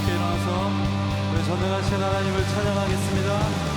함께 일어나서 우리 전능하신 하나님을 찬양하겠습니다.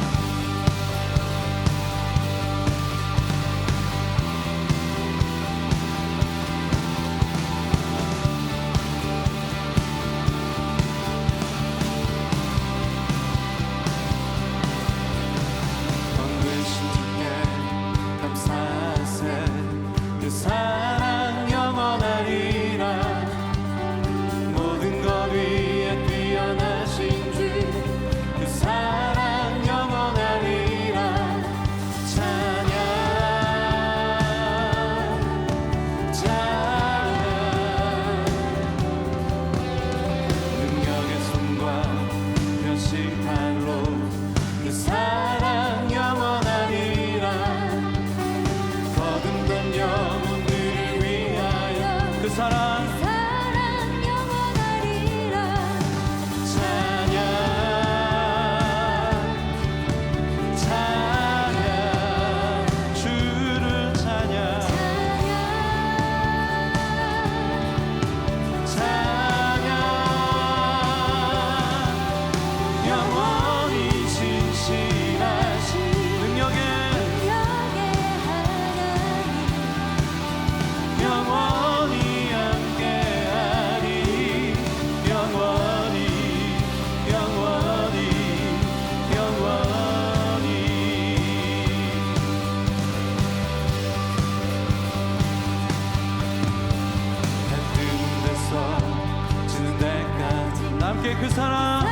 함께 그 사랑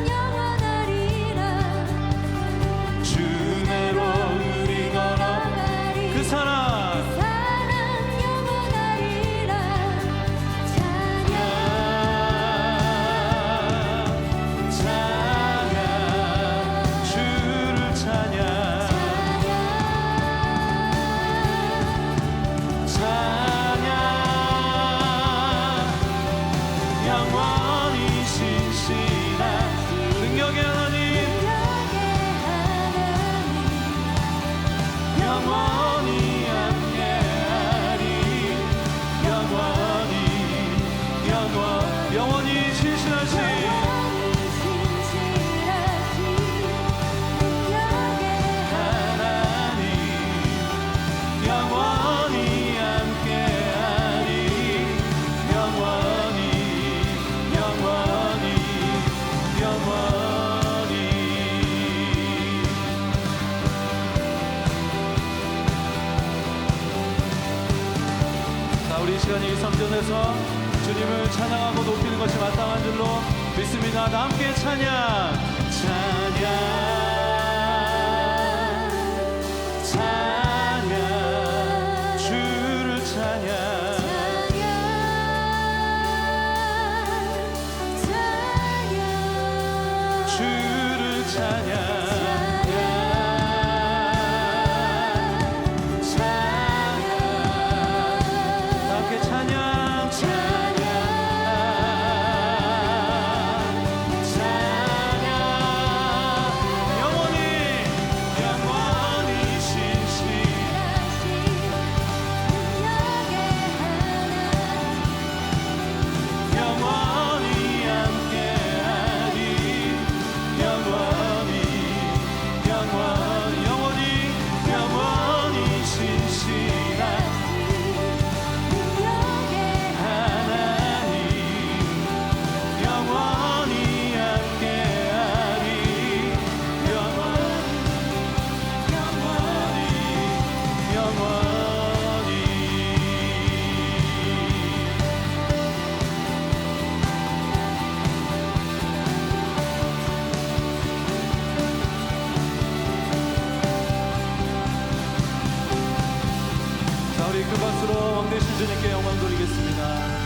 영원하리라. 주 은혜로 우리 걸어가리. 그 사랑 영원하리라. 찬양 찬양 주를 찬양 찬양 영원히 능력의 하나님 영원히 함께하리. 영원히 신실하신 하나님 영원히 함께하리. 영원히 자, 우리 이 시간 이 성전에서 주님을 찬양하고 높이는 것이 마땅한 줄로 믿습니다. 다 함께 찬양 주를 찬양 주를 찬양 그 박수로 왕되신 주님께 영광 돌리겠습니다.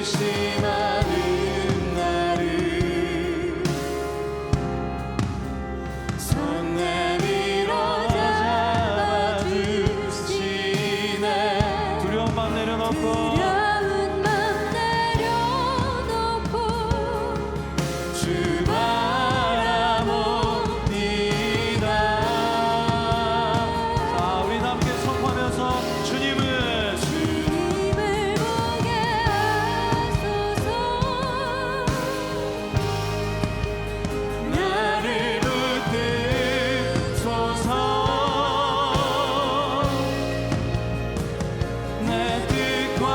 의심하는 나를 손 내밀어 잡아주시네. 두려운 맘 내려놓고 두려운 맘 내려놓고 주 바라봅니다. 자, 우리 함께 선포하면서 주님을 주님을 보게 하소서. 나를 붙드소서. 내 뜻과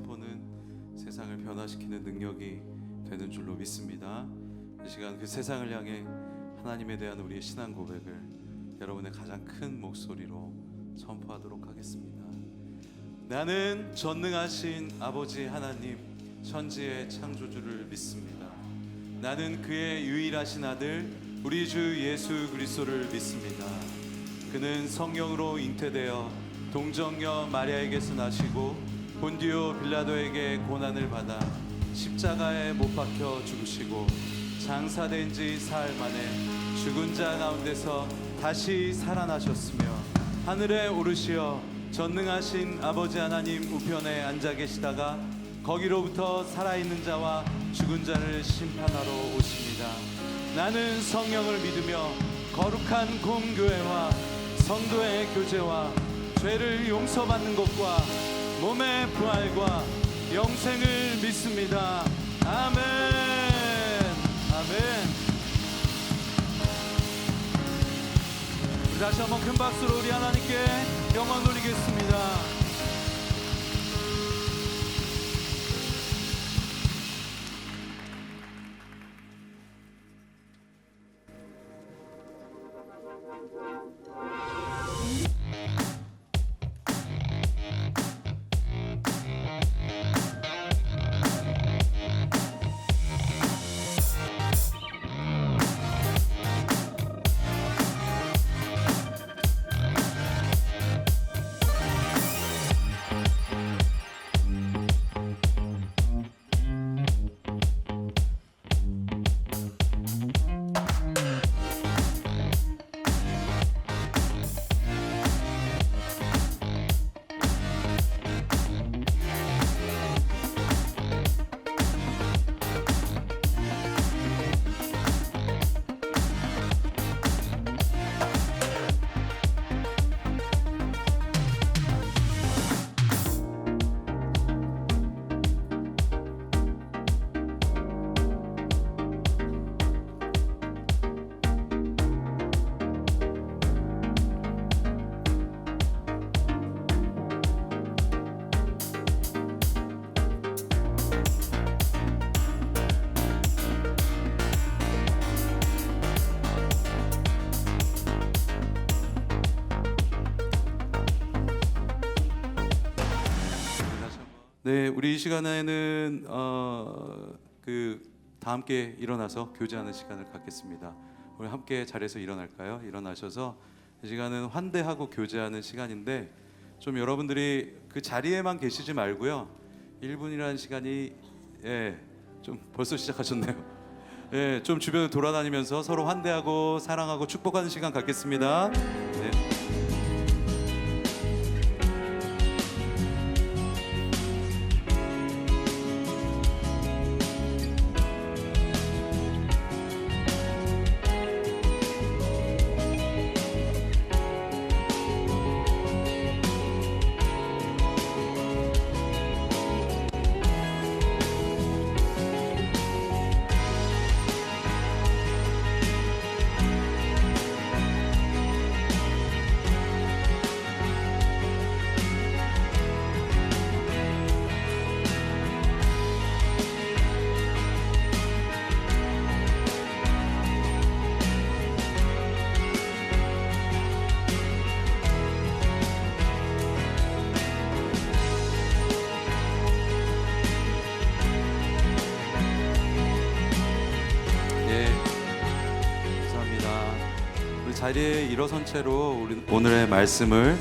선포는 세상을 변화시키는 능력이 되는 줄로 믿습니다. 이 시간 그 세상을 향해 하나님에 대한 우리의 신앙 고백을 여러분의 가장 큰 목소리로 선포하도록 하겠습니다. 나는 전능하신 아버지 하나님, 천지의 창조주를 믿습니다. 나는 그의 유일하신 아들 우리 주 예수 그리스도를 믿습니다. 그는 성령으로 잉태되어 동정녀 마리아에게서 나시고 본디오 빌라도에게 고난을 받아 십자가에 못 박혀 죽으시고 장사된 지 사흘 만에 죽은 자 가운데서 다시 살아나셨으며 하늘에 오르시어 전능하신 아버지 하나님 우편에 앉아 계시다가 거기로부터 살아있는 자와 죽은 자를 심판하러 오십니다. 나는 성령을 믿으며 거룩한 공교회와 성도의 교제와 죄를 용서받는 것과 몸의 부활과 영생을 믿습니다. 아멘. 아멘. 우리 다시 한번 큰 박수로 우리 하나님께 영광 돌리겠습니다. 네, 우리 이 시간에는 다 함께 일어나서 교제하는 시간을 갖겠습니다. 우리 함께 자리에서 일어날까요? 일어나셔서 이 시간은 환대하고 교제하는 시간인데 좀 여러분들이 그 자리에만 계시지 말고요. 1분이라는 시간이 좀 벌써 시작하셨네요. 좀 주변을 돌아다니면서 서로 환대하고 사랑하고 축복하는 시간 갖겠습니다. 네. 자리에 일어선 채로 우리 오늘의 말씀을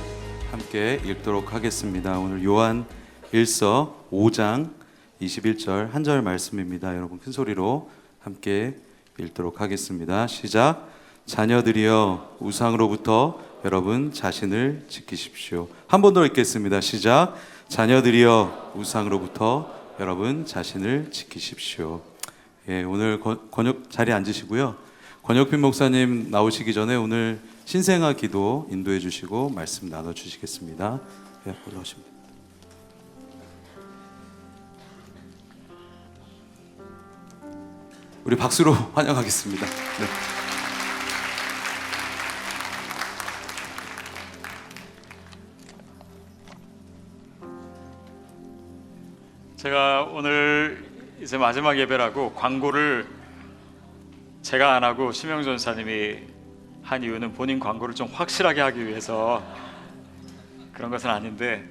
함께 읽도록 하겠습니다. 오늘 요한 1서 5장 21절 한 절 말씀입니다. 여러분 큰 소리로 함께 읽도록 하겠습니다. 시작. 자녀들이여 우상으로부터 여러분 자신을 지키십시오. 한 번 더 읽겠습니다. 시작. 자녀들이여 우상으로부터 여러분 자신을 지키십시오. 오늘 권역 자리에 앉으시고요. 권혁빈 목사님 나오시기 전에 오늘 신생아 기도 인도해 주시고 말씀 나눠 주시겠습니다. 올라오시면 됩니다. 우리 박수로 환영하겠습니다. 네. 제가 오늘 이제 마지막 예배라고 광고를 제가 안 하고 심영 전사님이 한 이유는 본인 광고를 좀 확실하게 하기 위해서 그런 것은 아닌데,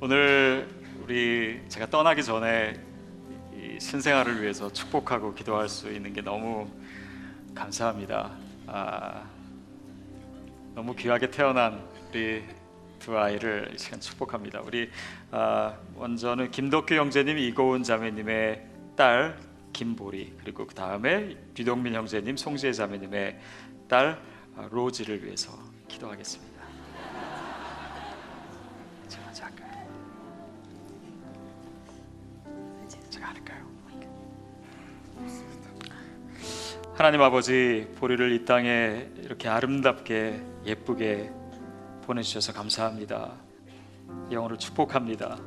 오늘 우리 제가 떠나기 전에 이 신생아를 위해서 축복하고 기도할 수 있는 게 너무 감사합니다. 너무 귀하게 태어난 우리 두 아이를 이 시간 축복합니다. 우리 먼저는 김덕규 형제님, 이고은 자매님의 딸 김보리, 그리고 그 다음에 류동민 형제님, 송지혜 자매님의 딸 로지를 위해서 기도하겠습니다. 제가 먼저 할까요? 제가 할까요? 하나님 아버지, 보리를 이 땅에 이렇게 아름답게 예쁘게 보내주셔서 감사합니다. 영혼을 축복합니다.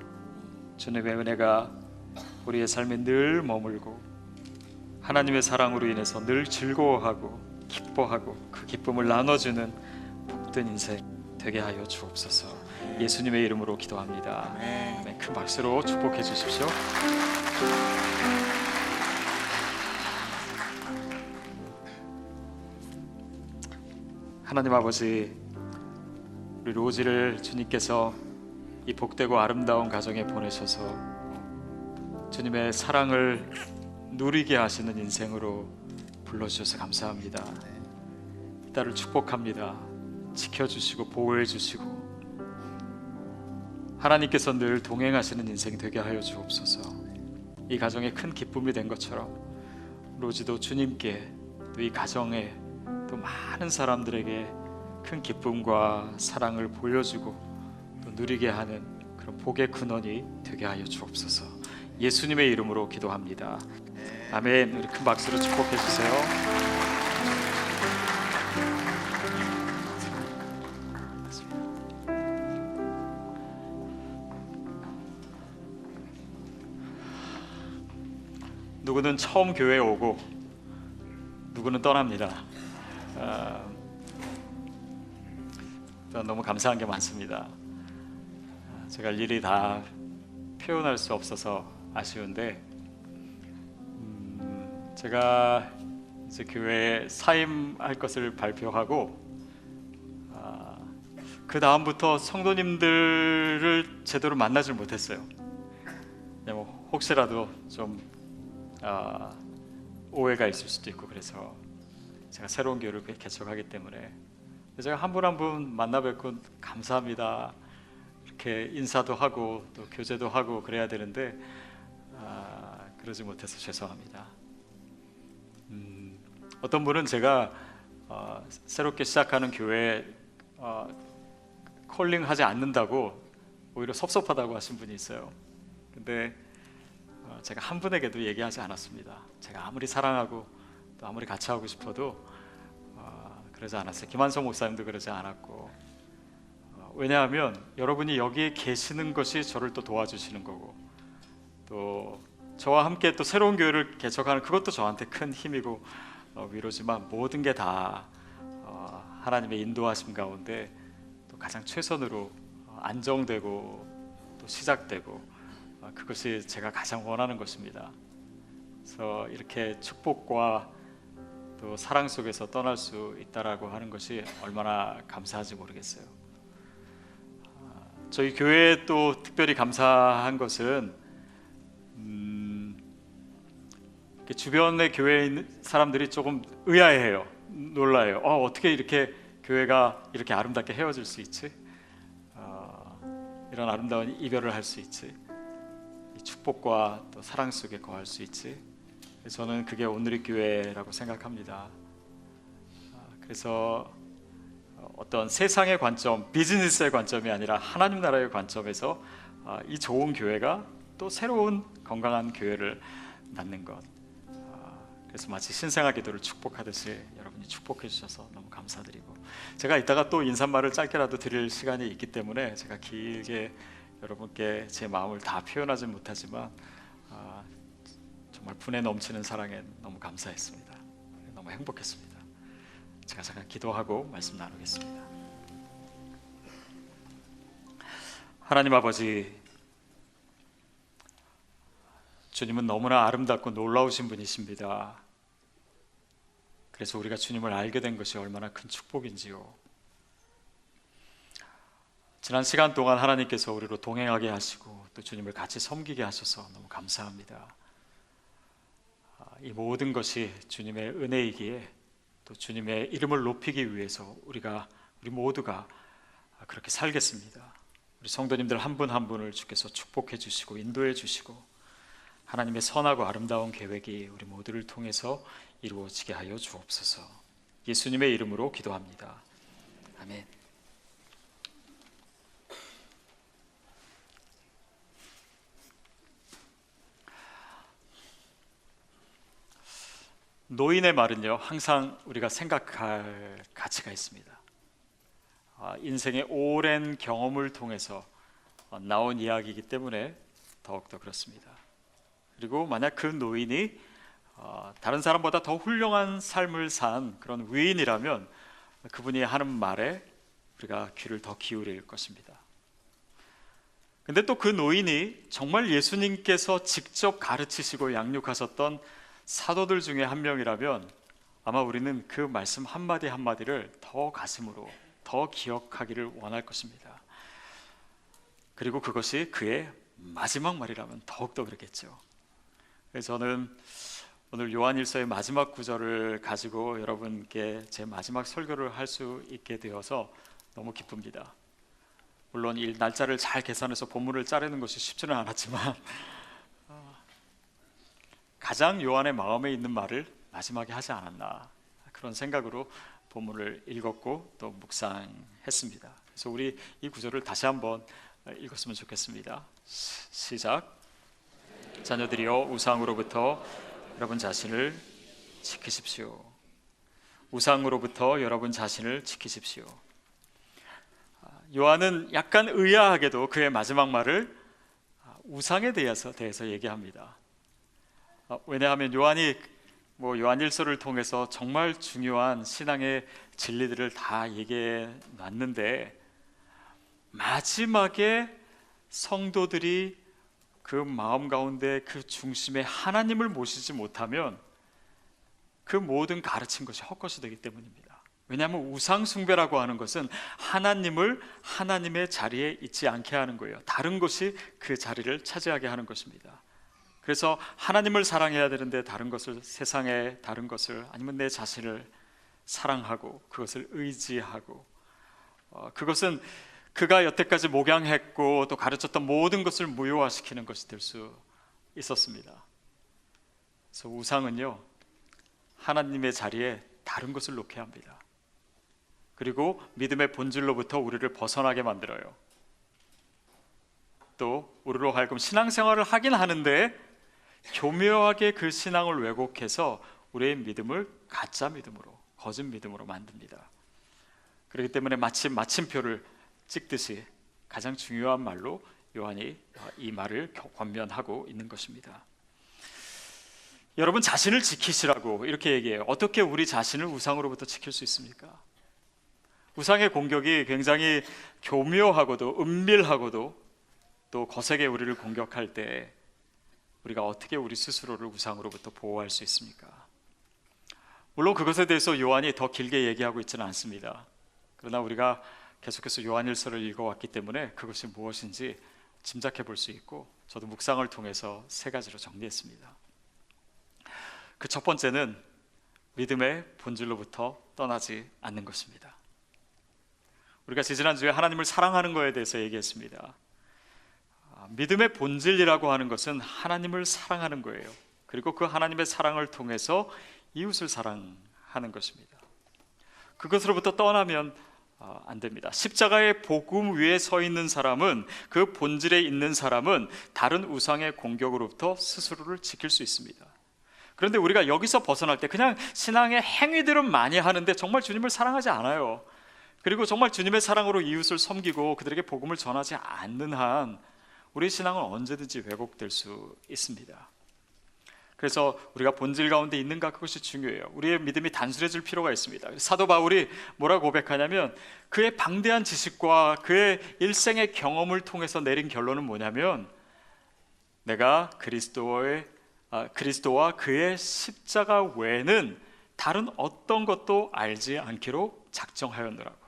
주님의 은혜가 우리의 삶에 늘 머물고 하나님의 사랑으로 인해서 늘 즐거워하고 기뻐하고 그 기쁨을 나눠주는 복된 인생 되게 하여 주옵소서. 예수님의 이름으로 기도합니다. 아멘. 큰 박수로 축복해 주십시오. 하나님 아버지, 우리 로지를 주님께서 이 복되고 아름다운 가정에 보내셔서 주님의 사랑을 누리게 하시는 인생으로 불러주셔서 감사합니다. 이 딸을 축복합니다. 지켜주시고 보호해 주시고 하나님께서 늘 동행하시는 인생 되게 하여 주옵소서. 이 가정에 큰 기쁨이 된 것처럼 로지도 주님께, 또 이 가정에, 또 많은 사람들에게 큰 기쁨과 사랑을 보여주고 또 누리게 하는 그런 복의 근원이 되게 하여 주옵소서. 예수님의 이름으로 기도합니다. 아멘. 우리 큰 박수로 축복해 주세요. 누구는 처음 교회에 오고 누구는 떠납니다. 너무 감사한 게 많습니다. 제가 일일이 다 표현할 수 없어서 아쉬운데, 제가 이제 교회에 사임할 것을 발표하고 그 다음부터 성도님들을 제대로 만나질 못했어요. 혹시라도 좀 오해가 있을 수도 있고, 그래서 제가 새로운 교회를 개척하기 때문에 제가 한 분 한 분 만나 뵙고 감사합니다 이렇게 인사도 하고 또 교제도 하고 그래야 되는데 그러지 못해서 죄송합니다. 어떤 분은 제가 새롭게 시작하는 교회에 콜링하지 않는다고 오히려 섭섭하다고 하신 분이 있어요. 근데 제가 한 분에게도 얘기하지 않았습니다. 제가 아무리 사랑하고 또 아무리 같이 하고 싶어도 그러지 않았어요. 김한성 목사님도 그러지 않았고, 왜냐하면 여러분이 여기에 계시는 것이 저를 또 도와주시는 거고, 또 저와 함께 또 새로운 교회를 개척하는 그것도 저한테 큰 힘이고 위로지만, 모든 게 다 하나님의 인도하심 가운데 또 가장 최선으로 안정되고 또 시작되고, 그것이 제가 가장 원하는 것입니다. 그래서 이렇게 축복과 또 사랑 속에서 떠날 수 있다라고 하는 것이 얼마나 감사한지 모르겠어요. 저희 교회에 또 특별히 감사한 것은 주변의 교회에 있는 사람들이 조금 의아해해요. 놀라요. 어떻게 이렇게 교회가 이렇게 아름답게 헤어질 수 있지? 이런 아름다운 이별을 할 수 있지? 이 축복과 또 사랑 속에 거할 수 있지? 저는 그게 오늘의 교회라고 생각합니다. 그래서 어떤 세상의 관점, 비즈니스의 관점이 아니라 하나님 나라의 관점에서 이 좋은 교회가 또 새로운 건강한 교회를 낳는 것, 그래서 마치 신생아 기도를 축복하듯이 여러분이 축복해 주셔서 너무 감사드리고, 제가 이따가 또 인사말을 짧게라도 드릴 시간이 있기 때문에 제가 길게 여러분께 제 마음을 다 표현하지 못하지만 정말 분에 넘치는 사랑에 너무 감사했습니다. 너무 행복했습니다. 제가 잠깐 기도하고 말씀 나누겠습니다. 하나님 아버지, 주님은 너무나 아름답고 놀라우신 분이십니다. 그래서 우리가 주님을 알게 된 것이 얼마나 큰 축복인지요. 지난 시간 동안 하나님께서 우리로 동행하게 하시고 또 주님을 같이 섬기게 하셔서 너무 감사합니다. 이 모든 것이 주님의 은혜이기에 또 주님의 이름을 높이기 위해서 우리 모두가 그렇게 살겠습니다. 우리 성도님들 한 분 한 분을 주께서 축복해 주시고 인도해 주시고 하나님의 선하고 아름다운 계획이 우리 모두를 통해서 이루어지게 하여 주옵소서. 예수님의 이름으로 기도합니다. 아멘. 노인의 말은요, 항상 우리가 생각할 가치가 있습니다. 인생의 오랜 경험을 통해서 나온 이야기이기 때문에 더욱더 그렇습니다. 그리고 만약 그 노인이 다른 사람보다 더 훌륭한 삶을 산 그런 위인이라면 그분이 하는 말에 우리가 귀를 더 기울일 것입니다. 근데 또 그 노인이 정말 예수님께서 직접 가르치시고 양육하셨던 사도들 중에 한 명이라면 아마 우리는 그 말씀 한마디 한마디를 더 가슴으로 더 기억하기를 원할 것입니다. 그리고 그것이 그의 마지막 말이라면 더욱더 그렇겠죠. 그래서 저는 오늘 요한일서의 마지막 구절을 가지고 여러분께 제 마지막 설교를 할 수 있게 되어서 너무 기쁩니다. 물론 이 날짜를 잘 계산해서 본문을 자르는 것이 쉽지는 않았지만 가장 요한의 마음에 있는 말을 마지막에 하지 않았나 그런 생각으로 본문을 읽었고 또 묵상했습니다. 그래서 우리 이 구절을 다시 한번 읽었으면 좋겠습니다. 시작. 자녀들이여 우상으로부터 여러분 자신을 지키십시오. 우상으로부터 여러분 자신을 지키십시오. 요한은 약간 의아하게도 그의 마지막 말을 우상에 대해서 얘기합니다. 왜냐하면 요한이 요한일서를 통해서 정말 중요한 신앙의 진리들을 다 얘기해 놨는데 마지막에 성도들이 그 마음 가운데 그 중심에 하나님을 모시지 못하면 그 모든 가르친 것이 헛것이 되기 때문입니다. 왜냐하면 우상 숭배라고 하는 것은 하나님을 하나님의 자리에 있지 않게 하는 거예요. 다른 것이 그 자리를 차지하게 하는 것입니다. 그래서 하나님을 사랑해야 되는데 다른 것을, 세상의 다른 것을 아니면 내 자신을 사랑하고 그것을 의지하고 그것은 그가 여태까지 목양했고 또 가르쳤던 모든 것을 무효화시키는 것이 될 수 있었습니다. 그래서 우상은요, 하나님의 자리에 다른 것을 놓게 합니다. 그리고 믿음의 본질로부터 우리를 벗어나게 만들어요. 또 우리로 하여금 신앙생활을 하긴 하는데 교묘하게 그 신앙을 왜곡해서 우리의 믿음을 가짜 믿음으로, 거짓 믿음으로 만듭니다. 그렇기 때문에 마치 마침표를 찍듯이 가장 중요한 말로 요한이 이 말을 권면하고 있는 것입니다. 여러분 자신을 지키시라고 이렇게 얘기해요. 어떻게 우리 자신을 우상으로부터 지킬 수 있습니까? 우상의 공격이 굉장히 교묘하고도 은밀하고도 또 거세게 우리를 공격할 때 우리가 어떻게 우리 스스로를 우상으로부터 보호할 수 있습니까? 물론 그것에 대해서 요한이 더 길게 얘기하고 있지는 않습니다. 그러나 우리가 계속해서 요한일서를 읽어왔기 때문에 그것이 무엇인지 짐작해 볼 수 있고 저도 묵상을 통해서 세 가지로 정리했습니다. 그 첫 번째는 믿음의 본질로부터 떠나지 않는 것입니다. 우리가 지난주에 하나님을 사랑하는 것에 대해서 얘기했습니다. 믿음의 본질이라고 하는 것은 하나님을 사랑하는 거예요. 그리고 그 하나님의 사랑을 통해서 이웃을 사랑하는 것입니다. 그것으로부터 떠나면 안 됩니다. 십자가의 복음 위에 서 있는 사람은, 그 본질에 있는 사람은 다른 우상의 공격으로부터 스스로를 지킬 수 있습니다. 그런데 우리가 여기서 벗어날 때 그냥 신앙의 행위들은 많이 하는데 정말 주님을 사랑하지 않아요. 그리고 정말 주님의 사랑으로 이웃을 섬기고 그들에게 복음을 전하지 않는 한 우리 신앙은 언제든지 왜곡될 수 있습니다. 그래서 우리가 본질 가운데 있는가, 그것이 중요해요. 우리의 믿음이 단순해질 필요가 있습니다. 사도 바울이 뭐라고 고백하냐면 그의 방대한 지식과 그의 일생의 경험을 통해서 내린 결론은 뭐냐면 내가 그리스도와 그의 십자가 외에는 다른 어떤 것도 알지 않기로 작정하였노라고.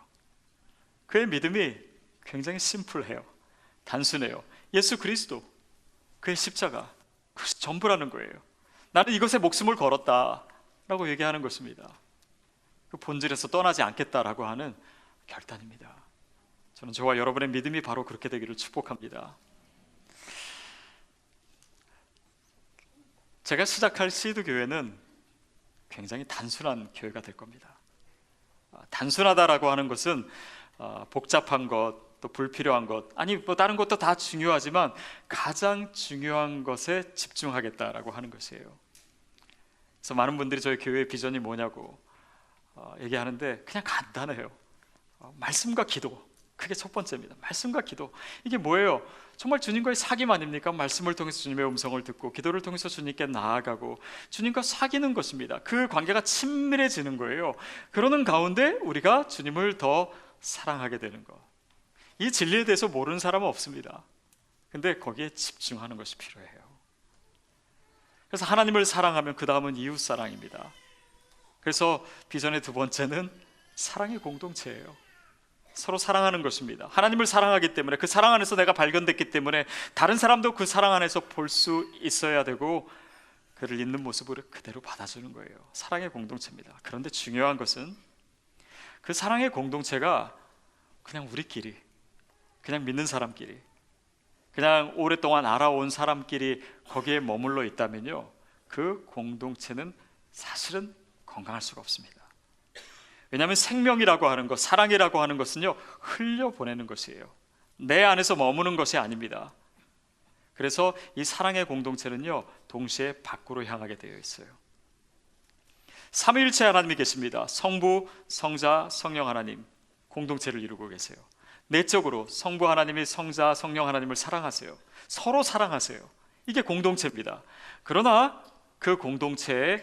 그의 믿음이 굉장히 심플해요. 단순해요. 예수 그리스도, 그의 십자가, 그것이 전부라는 거예요. 나는 이것에 목숨을 걸었다라고 얘기하는 것입니다. 그 본질에서 떠나지 않겠다라고 하는 결단입니다. 저는 저와 여러분의 믿음이 바로 그렇게 되기를 축복합니다. 제가 시작할 시드 교회는 굉장히 단순한 교회가 될 겁니다. 단순하다라고 하는 것은 복잡한 것, 또 불필요한 것, 아니 뭐 다른 것도 다 중요하지만 가장 중요한 것에 집중하겠다라고 하는 것이에요. 그래서 많은 분들이 저희 교회의 비전이 뭐냐고 얘기하는데 그냥 간단해요. 말씀과 기도, 그게 첫 번째입니다. 말씀과 기도. 이게 뭐예요? 정말 주님과의 사귐 아닙니까? 말씀을 통해서 주님의 음성을 듣고 기도를 통해서 주님께 나아가고 주님과 사귀는 것입니다. 그 관계가 친밀해지는 거예요. 그러는 가운데 우리가 주님을 더 사랑하게 되는 것. 이 진리에 대해서 모르는 사람은 없습니다. 근데 거기에 집중하는 것이 필요해요. 그래서 하나님을 사랑하면 그 다음은 이웃 사랑입니다. 그래서 비전의 두 번째는 사랑의 공동체예요. 서로 사랑하는 것입니다. 하나님을 사랑하기 때문에 그 사랑 안에서 내가 발견됐기 때문에 다른 사람도 그 사랑 안에서 볼 수 있어야 되고 그를 있는 모습으로 그대로 받아주는 거예요. 사랑의 공동체입니다. 그런데 중요한 것은 그 사랑의 공동체가 그냥 우리끼리, 그냥 믿는 사람끼리, 그냥 오랫동안 알아온 사람끼리 거기에 머물러 있다면요, 그 공동체는 사실은 건강할 수가 없습니다. 왜냐하면 생명이라고 하는 것, 사랑이라고 하는 것은요, 흘려보내는 것이에요. 내 안에서 머무는 것이 아닙니다. 그래서 이 사랑의 공동체는요, 동시에 밖으로 향하게 되어 있어요. 삼위일체 하나님이 계십니다. 성부, 성자, 성령 하나님 공동체를 이루고 계세요. 내적으로 성부 하나님이 성자, 성령 하나님을 사랑하세요. 서로 사랑하세요. 이게 공동체입니다. 그러나 그 공동체에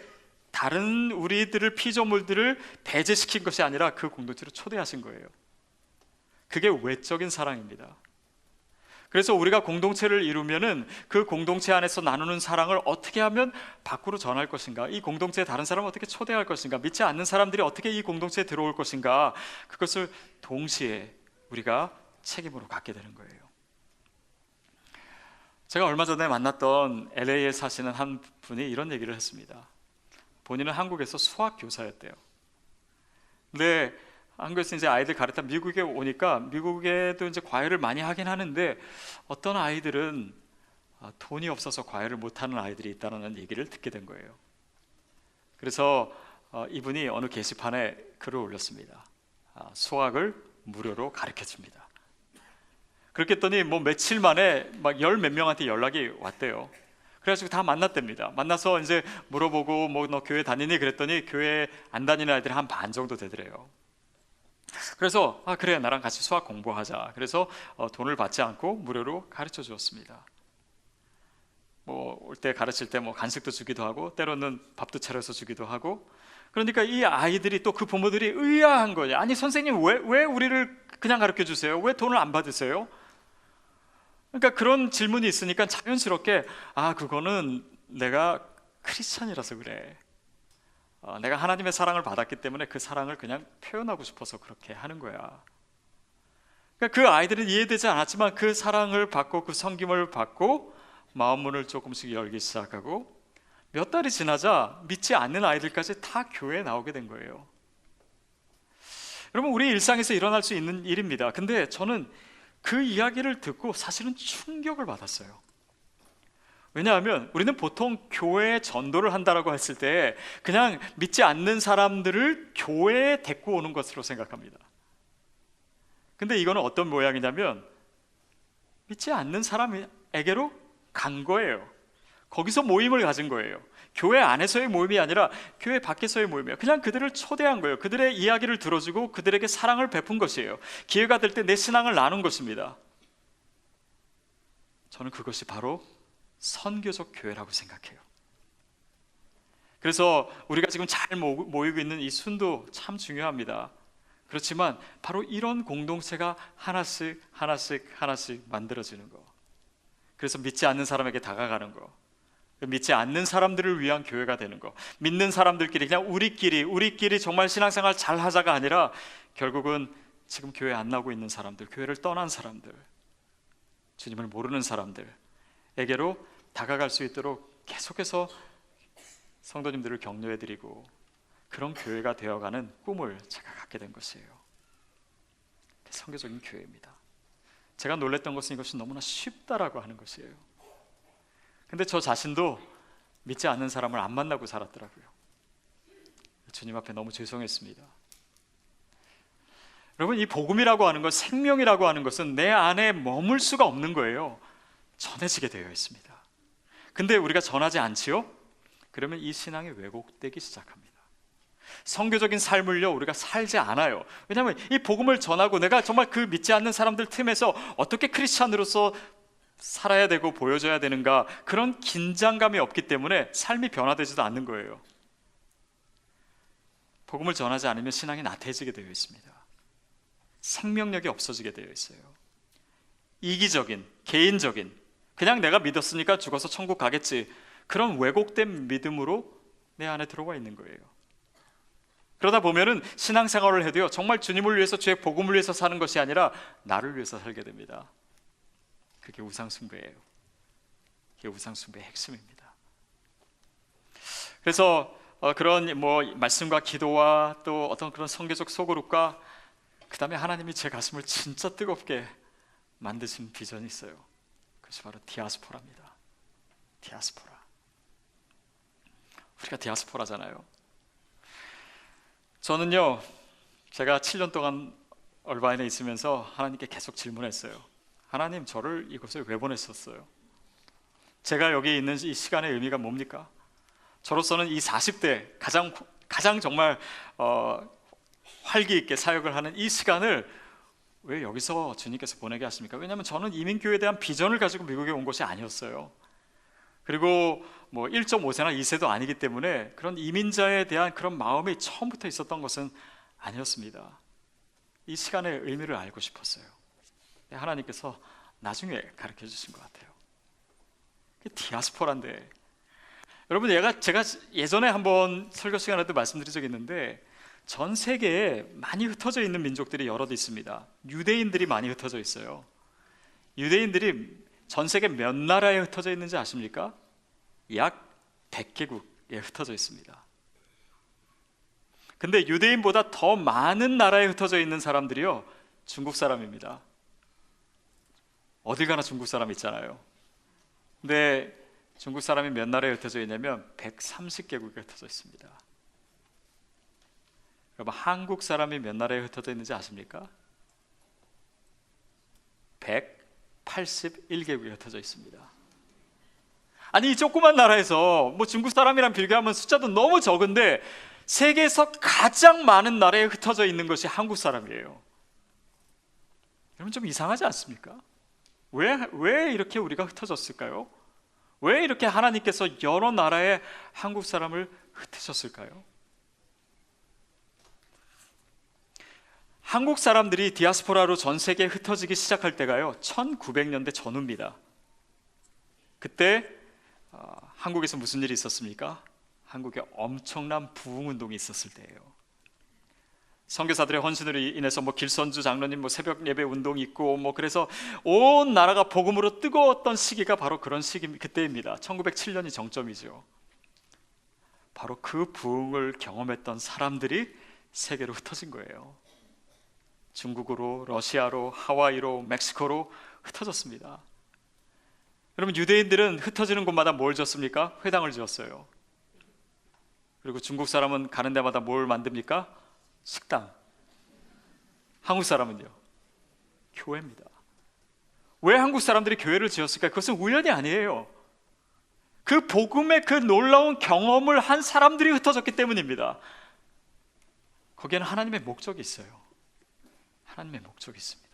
다른 우리들을 피조물들을 배제시킨 것이 아니라 그 공동체로 초대하신 거예요. 그게 외적인 사랑입니다. 그래서 우리가 공동체를 이루면은 그 공동체 안에서 나누는 사랑을 어떻게 하면 밖으로 전할 것인가, 이 공동체에 다른 사람을 어떻게 초대할 것인가, 믿지 않는 사람들이 어떻게 이 공동체에 들어올 것인가, 그것을 동시에 우리가 책임으로 갖게 되는 거예요. 제가 얼마 전에 만났던 LA에 사시는 한 분이 이런 얘기를 했습니다. 본인은 한국에서 수학 교사였대요. 근데 한국에서 이제 아이들 가르쳐 미국에 오니까 미국에도 이제 과외를 많이 하긴 하는데 어떤 아이들은 돈이 없어서 과외를 못하는 아이들이 있다는 얘기를 듣게 된 거예요. 그래서 이분이 어느 게시판에 글을 올렸습니다. 수학을 무료로 가르쳐 줍니다. 그렇게 했더니 뭐 며칠 만에 막 열 몇 명한테 연락이 왔대요. 그래가지고 다 만났답니다. 만나서 이제 물어보고 뭐 너 교회 다니니? 그랬더니 교회 안 다니는 아이들이 한 반 정도 되더래요. 그래서 그래, 나랑 같이 수학 공부하자. 그래서 돈을 받지 않고 무료로 가르쳐 주었습니다. 뭐 올 때 가르칠 때 뭐 간식도 주기도 하고 때로는 밥도 차려서 주기도 하고. 그러니까 이 아이들이 또 그 부모들이 의아한 거예요. 아니 선생님 왜 우리를 그냥 가르쳐 주세요? 왜 돈을 안 받으세요? 그러니까 그런 질문이 있으니까 자연스럽게 그거는 내가 크리스찬이라서 그래. 내가 하나님의 사랑을 받았기 때문에 그 사랑을 그냥 표현하고 싶어서 그렇게 하는 거야. 그러니까 그 아이들은 이해되지 않았지만 그 사랑을 받고 그 섬김을 받고 마음문을 조금씩 열기 시작하고 몇 달이 지나자 믿지 않는 아이들까지 다 교회에 나오게 된 거예요. 여러분, 우리 일상에서 일어날 수 있는 일입니다. 근데 저는 그 이야기를 듣고 사실은 충격을 받았어요. 왜냐하면 우리는 보통 교회에 전도를 한다라고 했을 때 그냥 믿지 않는 사람들을 교회에 데리고 오는 것으로 생각합니다. 근데 이거는 어떤 모양이냐면 믿지 않는 사람에게로 간 거예요. 거기서 모임을 가진 거예요. 교회 안에서의 모임이 아니라 교회 밖에서의 모임이에요. 그냥 그들을 초대한 거예요. 그들의 이야기를 들어주고 그들에게 사랑을 베푼 것이에요. 기회가 될 때 내 신앙을 나눈 것입니다. 저는 그것이 바로 선교적 교회라고 생각해요. 그래서 우리가 지금 잘 모이고 있는 이 순도 참 중요합니다. 그렇지만 바로 이런 공동체가 하나씩 만들어지는 거, 그래서 믿지 않는 사람에게 다가가는 거, 믿지 않는 사람들을 위한 교회가 되는 거, 믿는 사람들끼리 그냥 우리끼리 정말 신앙생활 잘 하자가 아니라 결국은 지금 교회 안 나오고 있는 사람들, 교회를 떠난 사람들, 주님을 모르는 사람들에게로 다가갈 수 있도록 계속해서 성도님들을 격려해드리고 그런 교회가 되어가는 꿈을 제가 갖게 된 것이에요. 선교적인 교회입니다. 제가 놀랬던 것은 이것이 너무나 쉽다라고 하는 것이에요. 근데 저 자신도 믿지 않는 사람을 안 만나고 살았더라고요. 주님 앞에 너무 죄송했습니다. 여러분, 이 복음이라고 하는 것, 생명이라고 하는 것은 내 안에 머물 수가 없는 거예요. 전해지게 되어 있습니다. 근데 우리가 전하지 않지요? 그러면 이 신앙이 왜곡되기 시작합니다. 선교적인 삶을요, 우리가 살지 않아요. 왜냐하면 이 복음을 전하고 내가 정말 그 믿지 않는 사람들 틈에서 어떻게 크리스찬으로서 살아야 되고 보여줘야 되는가, 그런 긴장감이 없기 때문에 삶이 변화되지도 않는 거예요. 복음을 전하지 않으면 신앙이 나태해지게 되어 있습니다. 생명력이 없어지게 되어 있어요. 이기적인, 개인적인, 그냥 내가 믿었으니까 죽어서 천국 가겠지, 그런 왜곡된 믿음으로 내 안에 들어와 있는 거예요. 그러다 보면은 신앙생활을 해도요, 정말 주님을 위해서, 주의 복음을 위해서 사는 것이 아니라 나를 위해서 살게 됩니다. 그게 우상숭배예요. 그게 우상숭배의 핵심입니다. 그래서 그런 말씀과 기도와 또 어떤 그런 선교적 소그룹과 그 다음에 하나님이 제 가슴을 진짜 뜨겁게 만드신 비전이 있어요. 그것이 바로 디아스포라입니다. 디아스포라. 우리가 디아스포라잖아요. 저는요, 제가 7년 동안 얼바인에 있으면서 하나님께 계속 질문했어요. 하나님, 저를 이곳에 왜 보내셨어요? 제가 여기 있는 이 시간의 의미가 뭡니까? 저로서는 이 40대 가장 정말 활기 있게 사역을 하는 이 시간을 왜 여기서 주님께서 보내게 하십니까? 왜냐하면 저는 이민교회에 대한 비전을 가지고 미국에 온 것이 아니었어요. 그리고 1.5세나 2세도 아니기 때문에 그런 이민자에 대한 그런 마음이 처음부터 있었던 것은 아니었습니다. 이 시간의 의미를 알고 싶었어요. 하나님께서 나중에 가르쳐 주신 것 같아요. 디아스포라인데, 여러분, 제가 예전에 한번 설교 시간에도 말씀드린 적이 있는데, 전 세계에 많이 흩어져 있는 민족들이 여럿 있습니다. 유대인들이 많이 흩어져 있어요. 유대인들이 전 세계 몇 나라에 흩어져 있는지 아십니까? 약 100개국에 흩어져 있습니다. 근데 유대인보다 더 많은 나라에 흩어져 있는 사람들이요, 중국 사람입니다. 어딜 가나 중국 사람 있잖아요. 근데 중국 사람이 몇 나라에 흩어져 있냐면 130개국에 흩어져 있습니다. 여러분, 한국 사람이 몇 나라에 흩어져 있는지 아십니까? 181개국에 흩어져 있습니다. 아니, 이 조그만 나라에서 중국 사람이랑 비교하면 숫자도 너무 적은데 세계에서 가장 많은 나라에 흩어져 있는 것이 한국 사람이에요. 여러분, 좀 이상하지 않습니까? 왜 이렇게 우리가 흩어졌을까요? 왜 이렇게 하나님께서 여러 나라에 한국 사람을 흩으셨을까요? 한국 사람들이 디아스포라로 전 세계에 흩어지기 시작할 때가요, 1900년대 전후입니다. 그때 한국에서 무슨 일이 있었습니까? 한국에 엄청난 부흥운동이 있었을 때예요. 선교사들의 헌신으로 인해서 길선주 장로님 새벽 예배 운동이 있고 그래서 온 나라가 복음으로 뜨거웠던 시기가 바로 그런 그때입니다. 1907년이 정점이죠. 바로 그 부흥을 경험했던 사람들이 세계로 흩어진 거예요. 중국으로, 러시아로, 하와이로, 멕시코로 흩어졌습니다. 여러분, 유대인들은 흩어지는 곳마다 뭘 지었습니까? 회당을 지었어요. 그리고 중국 사람은 가는 데마다 뭘 만듭니까? 식당. 한국 사람은요? 교회입니다. 왜 한국 사람들이 교회를 지었을까? 그것은 우연이 아니에요. 그 복음의 그 놀라운 경험을 한 사람들이 흩어졌기 때문입니다. 거기에는 하나님의 목적이 있어요. 하나님의 목적이 있습니다.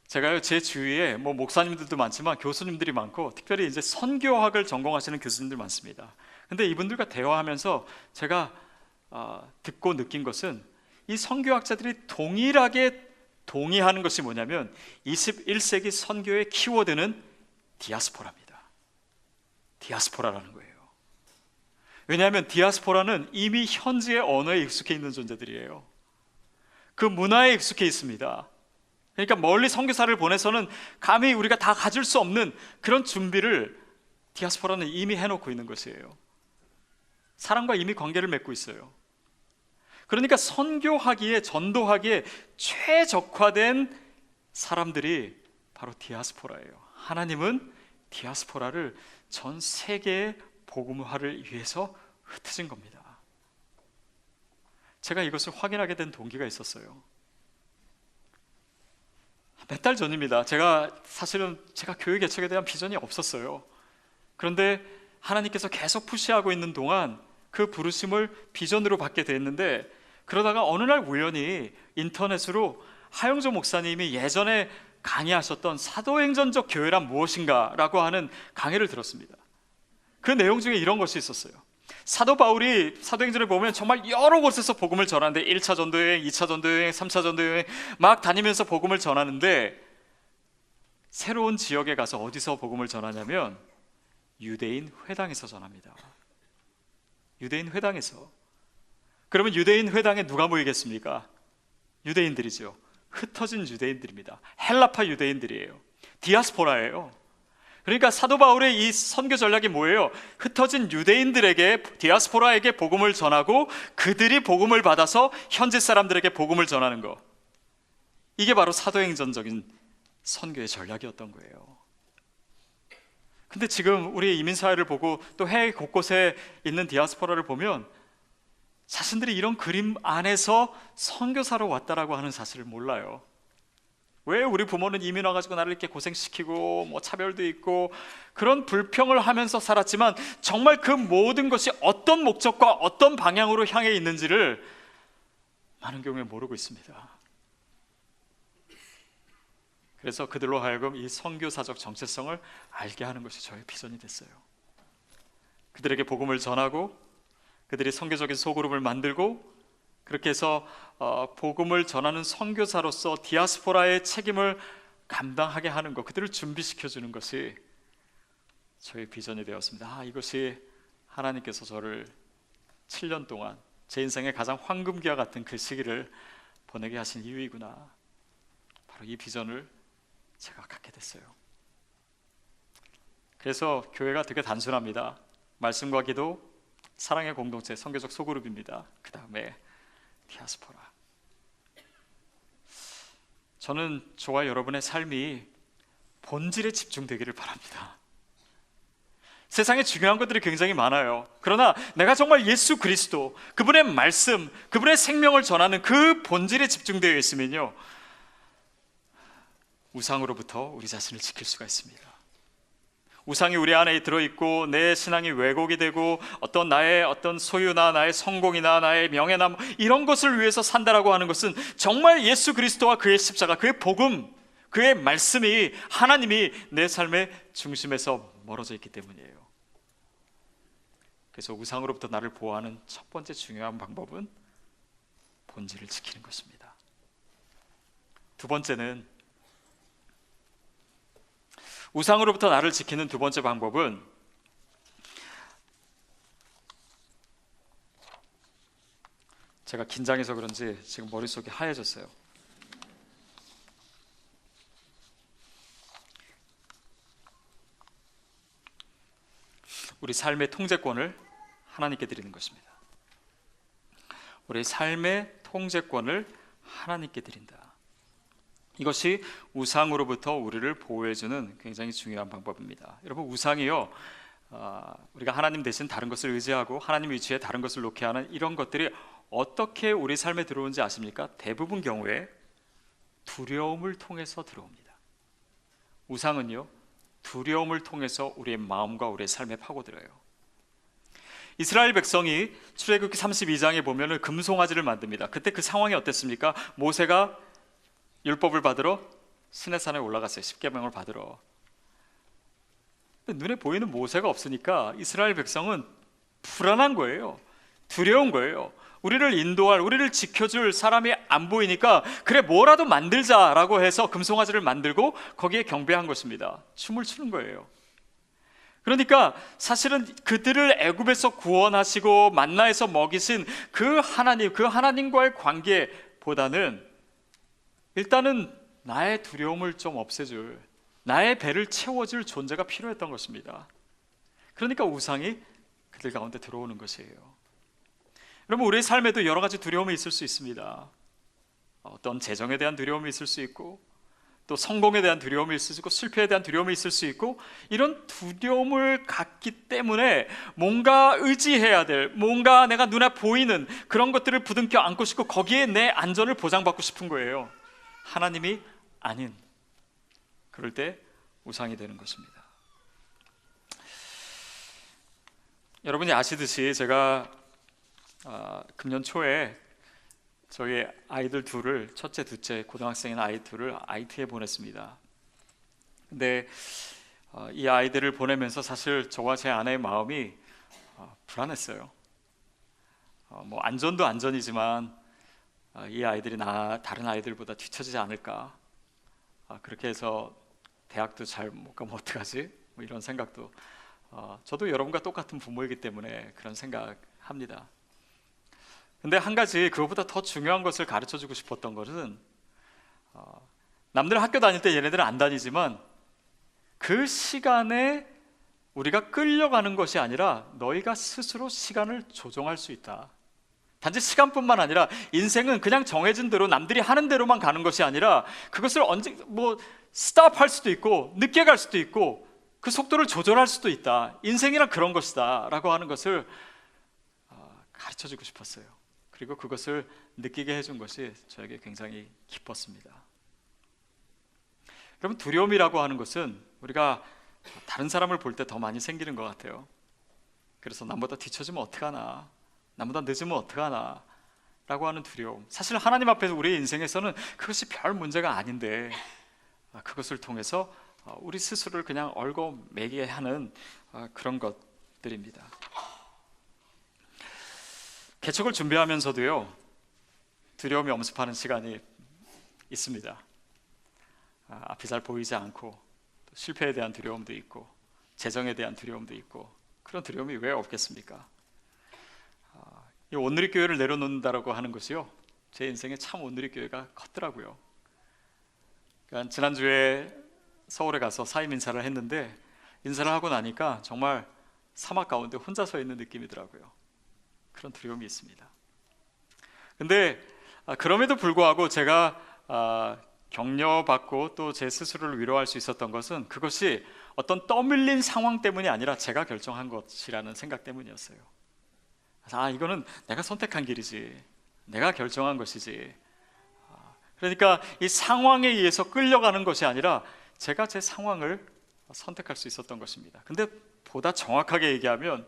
제가요, 제 주위에 목사님들도 많지만 교수님들이 많고, 특별히 이제 선교학을 전공하시는 교수님들 많습니다. 근데 이분들과 대화하면서 제가 듣고 느낀 것은 이 선교학자들이 동일하게 동의하는 것이 뭐냐면 21세기 선교의 키워드는 디아스포라입니다. 디아스포라라는 거예요. 왜냐하면 디아스포라는 이미 현지의 언어에 익숙해 있는 존재들이에요. 그 문화에 익숙해 있습니다. 그러니까 멀리 선교사를 보내서는 감히 우리가 다 가질 수 없는 그런 준비를 디아스포라는 이미 해놓고 있는 것이에요. 사람과 이미 관계를 맺고 있어요. 그러니까 선교하기에, 전도하기에 최적화된 사람들이 바로 디아스포라예요. 하나님은 디아스포라를 전 세계의 복음화를 위해서 흩어진 겁니다. 제가 이것을 확인하게 된 동기가 있었어요. 몇 달 전입니다. 사실은 제가 교회 개척에 대한 비전이 없었어요. 그런데 하나님께서 계속 푸시하고 있는 동안 그 부르심을 비전으로 받게 됐는데, 그러다가 어느 날 우연히 인터넷으로 하영조 목사님이 예전에 강의하셨던 사도행전적 교회란 무엇인가 라고 하는 강의를 들었습니다. 그 내용 중에 이런 것이 있었어요. 사도 바울이 사도행전을 보면 정말 여러 곳에서 복음을 전하는데 1차 전도여행, 2차 전도여행, 3차 전도여행 막 다니면서 복음을 전하는데, 새로운 지역에 가서 어디서 복음을 전하냐면 유대인 회당에서 전합니다. 유대인 회당에서. 그러면 유대인 회당에 누가 모이겠습니까? 유대인들이죠. 흩어진 유대인들입니다. 헬라파 유대인들이에요. 디아스포라예요. 그러니까 사도 바울의 이 선교 전략이 뭐예요? 흩어진 유대인들에게, 디아스포라에게 복음을 전하고 그들이 복음을 받아서 현지 사람들에게 복음을 전하는 거. 이게 바로 사도행전적인 선교의 전략이었던 거예요. 근데 지금 우리의 이민사회를 보고 또 해외 곳곳에 있는 디아스포라를 보면 자신들이 이런 그림 안에서 선교사로 왔다라고 하는 사실을 몰라요. 왜 우리 부모는 이민 와가지고 나를 이렇게 고생시키고 뭐 차별도 있고 그런 불평을 하면서 살았지만 정말 그 모든 것이 어떤 목적과 어떤 방향으로 향해 있는지를 많은 경우에 모르고 있습니다. 그래서 그들로 하여금 이 선교사적 정체성을 알게 하는 것이 저의 비전이 됐어요. 그들에게 복음을 전하고 그들이 선교적인 소그룹을 만들고 그렇게 해서 복음을 전하는 선교사로서 디아스포라의 책임을 감당하게 하는 것, 그들을 준비시켜주는 것이 저의 비전이 되었습니다. 이것이 하나님께서 저를 7년 동안 제 인생의 가장 황금기와 같은 그 시기를 보내게 하신 이유이구나. 바로 이 비전을 제가 갖게 됐어요. 그래서 교회가 되게 단순합니다. 말씀과 기도, 사랑의 공동체, 선교적 소그룹입니다. 그 다음에 디아스포라. 저는 저와 여러분의 삶이 본질에 집중되기를 바랍니다. 세상에 중요한 것들이 굉장히 많아요. 그러나 내가 정말 예수 그리스도, 그분의 말씀, 그분의 생명을 전하는 그 본질에 집중되어 있으면요, 우상으로부터 우리 자신을 지킬 수가 있습니다. 우상이 우리 안에 들어있고 내 신앙이 왜곡이 되고 나의 어떤 소유나 나의 성공이나 나의 명예나 이런 것을 위해서 산다라고 하는 것은 정말 예수 그리스도와 그의 십자가, 그의 복음, 그의 말씀이, 하나님이 내 삶의 중심에서 멀어져 있기 때문이에요. 그래서 우상으로부터 나를 보호하는 첫 번째 중요한 방법은 본질을 지키는 것입니다. 두 번째는, 우상으로부터 나를 지키는 두 번째 방법은 제가 긴장해서 그런지 지금 머릿속이 하얘졌어요. 우리 삶의 통제권을 하나님께 드리는 것입니다. 우리 삶의 통제권을 하나님께 드린다. 이것이 우상으로부터 우리를 보호해주는 굉장히 중요한 방법입니다. 여러분, 우상이요, 우리가 하나님 대신 다른 것을 의지하고 하나님 위치에 다른 것을 놓게 하는 이런 것들이 어떻게 우리 삶에 들어오는지 아십니까? 대부분 경우에 두려움을 통해서 들어옵니다. 우상은요, 두려움을 통해서 우리의 마음과 우리의 삶에 파고들어요. 이스라엘 백성이 출애굽기 32장에 보면은 금송아지를 만듭니다. 그때 그 상황이 어땠습니까? 모세가 율법을 받으러 시내산에 올라갔어요. 십계명을 받으러. 근데 눈에 보이는 모세가 없으니까 이스라엘 백성은 불안한 거예요. 두려운 거예요. 우리를 인도할, 우리를 지켜줄 사람이 안 보이니까 그래 뭐라도 만들자라고 해서 금송아지를 만들고 거기에 경배한 것입니다. 춤을 추는 거예요. 그러니까 사실은 그들을 애굽에서 구원하시고 만나에서 먹이신 그 하나님, 그 하나님과의 관계보다는 일단은 나의 두려움을 좀 없애줄, 나의 배를 채워줄 존재가 필요했던 것입니다. 그러니까 우상이 그들 가운데 들어오는 것이에요. 여러분, 우리의 삶에도 여러 가지 두려움이 있을 수 있습니다. 어떤 재정에 대한 두려움이 있을 수 있고, 또 성공에 대한 두려움이 있을 수 있고, 실패에 대한 두려움이 있을 수 있고, 이런 두려움을 갖기 때문에 뭔가 의지해야 될, 뭔가 내가 눈에 보이는 그런 것들을 부둥켜 안고 싶고 거기에 내 안전을 보장받고 싶은 거예요. 하나님이 아닌, 그럴 때 우상이 되는 것입니다. 여러분이 아시듯이 제가 금년 초에 저희 아이들 둘을, 첫째, 둘째 고등학생인 아이 둘을 IT에 보냈습니다. 근데 이 아이들을 보내면서 사실 저와 제 아내의 마음이 불안했어요. 뭐 안전도 안전이지만 이 아이들이 다른 아이들보다 뒤처지지 않을까, 그렇게 해서 대학도 잘 못 가면 어떡하지? 뭐 이런 생각도, 저도 여러분과 똑같은 부모이기 때문에 그런 생각합니다. 근데 한 가지 그것보다 더 중요한 것을 가르쳐주고 싶었던 것은, 남들 학교 다닐 때 얘네들은 안 다니지만 그 시간에 우리가 끌려가는 것이 아니라 너희가 스스로 시간을 조정할 수 있다. 단지 시간뿐만 아니라 인생은 그냥 정해진 대로 남들이 하는 대로만 가는 것이 아니라 그것을 언제 스탑할 수도 있고 늦게 갈 수도 있고 그 속도를 조절할 수도 있다. 인생이란 그런 것이다 라고 하는 것을 가르쳐주고 싶었어요. 그리고 그것을 느끼게 해준 것이 저에게 굉장히 기뻤습니다. 여러분, 두려움이라고 하는 것은 우리가 다른 사람을 볼 때 더 많이 생기는 것 같아요. 그래서 남보다 뒤처지면 어떡하나, 남보다 늦으면 어떡하나 라고 하는 두려움. 사실 하나님 앞에서 우리의 인생에서는 그것이 별 문제가 아닌데 그것을 통해서 우리 스스로를 그냥 얽어매게 하는 그런 것들입니다. 개척을 준비하면서도요, 두려움이 엄습하는 시간이 있습니다. 앞이 잘 보이지 않고, 또 실패에 대한 두려움도 있고, 재정에 대한 두려움도 있고, 그런 두려움이 왜 없겠습니까? 이 온누리교회를 내려놓는다라고 하는 것이요, 제 인생에 참 온누리교회가 컸더라고요. 그러니까 지난주에 서울에 가서 사임 인사를 했는데, 인사를 하고 나니까 정말 사막 가운데 혼자 서 있는 느낌이더라고요. 그런 두려움이 있습니다. 근데 그럼에도 불구하고 제가 격려받고 또 제 스스로를 위로할 수 있었던 것은 그것이 어떤 떠밀린 상황 때문이 아니라 제가 결정한 것이라는 생각 때문이었어요. 이거는 내가 선택한 길이지, 내가 결정한 것이지. 그러니까 이 상황에 의해서 끌려가는 것이 아니라 제가 제 상황을 선택할 수 있었던 것입니다. 근데 보다 정확하게 얘기하면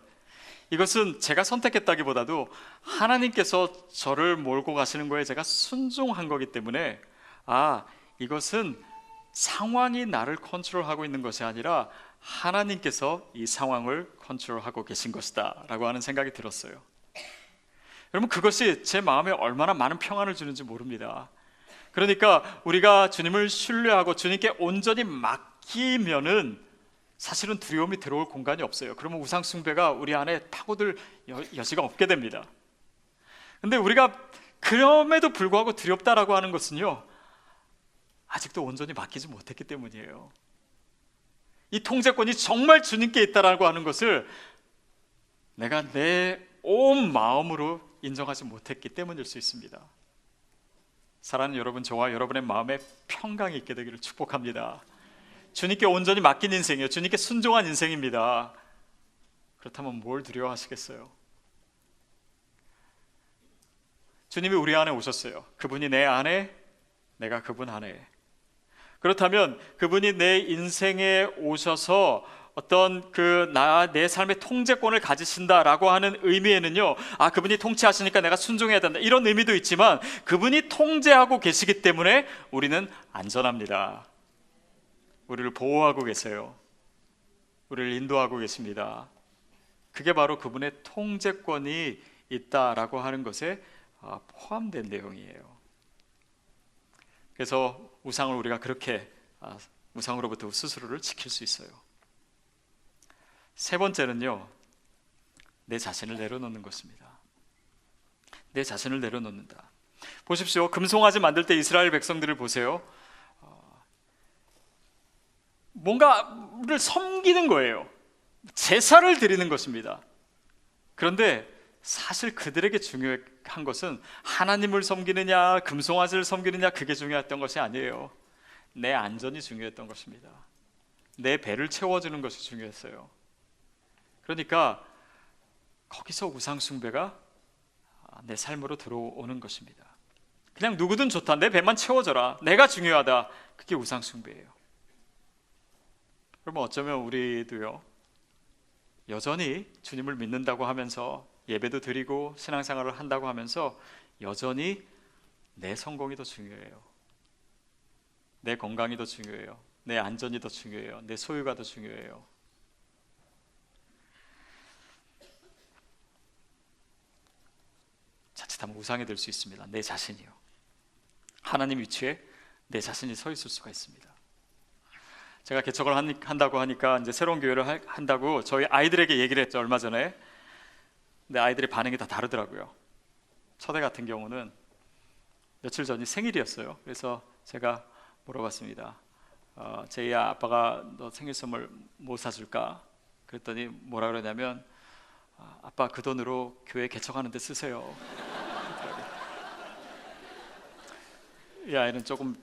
이것은 제가 선택했다기보다도 하나님께서 저를 몰고 가시는 거에 제가 순종한 거기 때문에 이것은 상황이 나를 컨트롤하고 있는 것이 아니라 하나님께서 이 상황을 컨트롤하고 계신 것이다 라고 하는 생각이 들었어요. 여러분, 그것이 제 마음에 얼마나 많은 평안을 주는지 모릅니다. 그러니까 우리가 주님을 신뢰하고 주님께 온전히 맡기면은 사실은 두려움이 들어올 공간이 없어요. 그러면 우상 숭배가 우리 안에 파고들 여지가 없게 됩니다. 근데 우리가 그럼에도 불구하고 두렵다라고 하는 것은요, 아직도 온전히 맡기지 못했기 때문이에요. 이 통제권이 정말 주님께 있다라고 하는 것을 내가 내 온 마음으로 인정하지 못했기 때문일 수 있습니다. 사랑하는 여러분, 저와 여러분의 마음에 평강이 있게 되기를 축복합니다. 주님께 온전히 맡긴 인생이에요. 주님께 순종한 인생입니다. 그렇다면 뭘 두려워하시겠어요? 주님이 우리 안에 오셨어요. 그분이 내 안에, 내가 그분 안에. 그렇다면 그분이 내 인생에 오셔서 어떤 내 삶의 통제권을 가지신다라고 하는 의미에는요, 그분이 통치하시니까 내가 순종해야 된다, 이런 의미도 있지만 그분이 통제하고 계시기 때문에 우리는 안전합니다. 우리를 보호하고 계세요. 우리를 인도하고 계십니다. 그게 바로 그분의 통제권이 있다라고 하는 것에 포함된 내용이에요. 그래서 우상을 우리가 그렇게 우상으로부터 스스로를 지킬 수 있어요. 세 번째는요, 내 자신을 내려놓는 것입니다. 내 자신을 내려놓는다. 보십시오. 금송아지 만들 때 이스라엘 백성들을 보세요. 뭔가를 섬기는 거예요. 제사를 드리는 것입니다. 그런데 사실 그들에게 중요한 것은 하나님을 섬기느냐 금송아지를 섬기느냐 그게 중요했던 것이 아니에요. 내 안전이 중요했던 것입니다. 내 배를 채워주는 것이 중요했어요. 그러니까 거기서 우상 숭배가 내 삶으로 들어오는 것입니다. 그냥 누구든 좋다, 내 배만 채워줘라, 내가 중요하다, 그게 우상 숭배예요. 그러면 어쩌면 우리도요, 여전히 주님을 믿는다고 하면서 예배도 드리고 신앙생활을 한다고 하면서 여전히 내 성공이 더 중요해요. 내 건강이 더 중요해요. 내 안전이 더 중요해요. 내 소유가 더 중요해요. 자칫하면 우상이 될 수 있습니다. 내 자신이요. 하나님 위치에 내 자신이 서 있을 수가 있습니다. 제가 개척을 한다고 하니까 이제 새로운 교회를 한다고 저희 아이들에게 얘기를 했죠, 얼마 전에. 근데 아이들의 반응이 다 다르더라고요. 첫애 같은 경우는 며칠 전이 생일이었어요. 그래서 제가 물어봤습니다. 제이야, 아빠가 너 생일 선물 뭐 사줄까? 그랬더니 뭐라 그러냐면 아빠 그 돈으로 교회 개척하는 데 쓰세요. 이 아이는 조금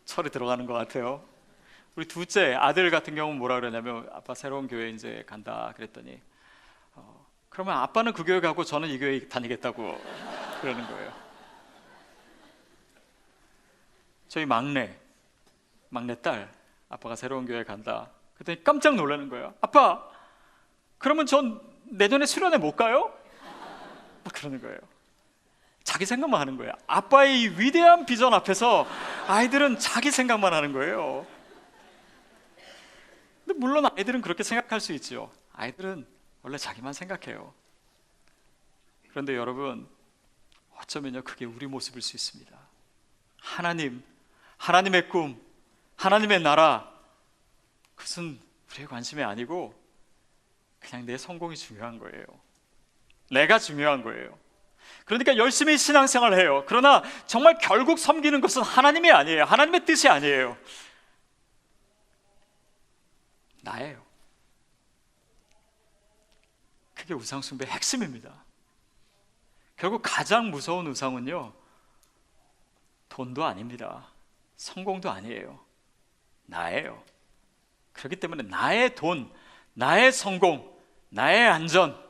철이 들어가는 것 같아요. 우리 둘째 아들 같은 경우는 뭐라 그러냐면 아빠 새로운 교회 이제 간다 그랬더니 그러면 아빠는 그 교회 가고 저는 이 교회 다니겠다고 그러는 거예요. 저희 막내딸 아빠가 새로운 교회 간다 그랬더니 깜짝 놀라는 거예요. 아빠 그러면 전 내년에 수련회 못 가요? 막 그러는 거예요. 자기 생각만 하는 거예요. 아빠의 이 위대한 비전 앞에서 아이들은 자기 생각만 하는 거예요. 근데 물론 아이들은 그렇게 생각할 수 있죠. 아이들은 원래 자기만 생각해요. 그런데 여러분, 어쩌면요 그게 우리 모습일 수 있습니다. 하나님의 꿈, 하나님의 나라, 그것은 우리의 관심이 아니고 그냥 내 성공이 중요한 거예요. 내가 중요한 거예요. 그러니까 열심히 신앙생활을 해요. 그러나 정말 결국 섬기는 것은 하나님이 아니에요. 하나님의 뜻이 아니에요. 나예요. 그게 우상숭배의 핵심입니다. 결국 가장 무서운 우상은요, 돈도 아닙니다. 성공도 아니에요. 나예요. 그렇기 때문에 나의 돈, 나의 성공, 나의 안전,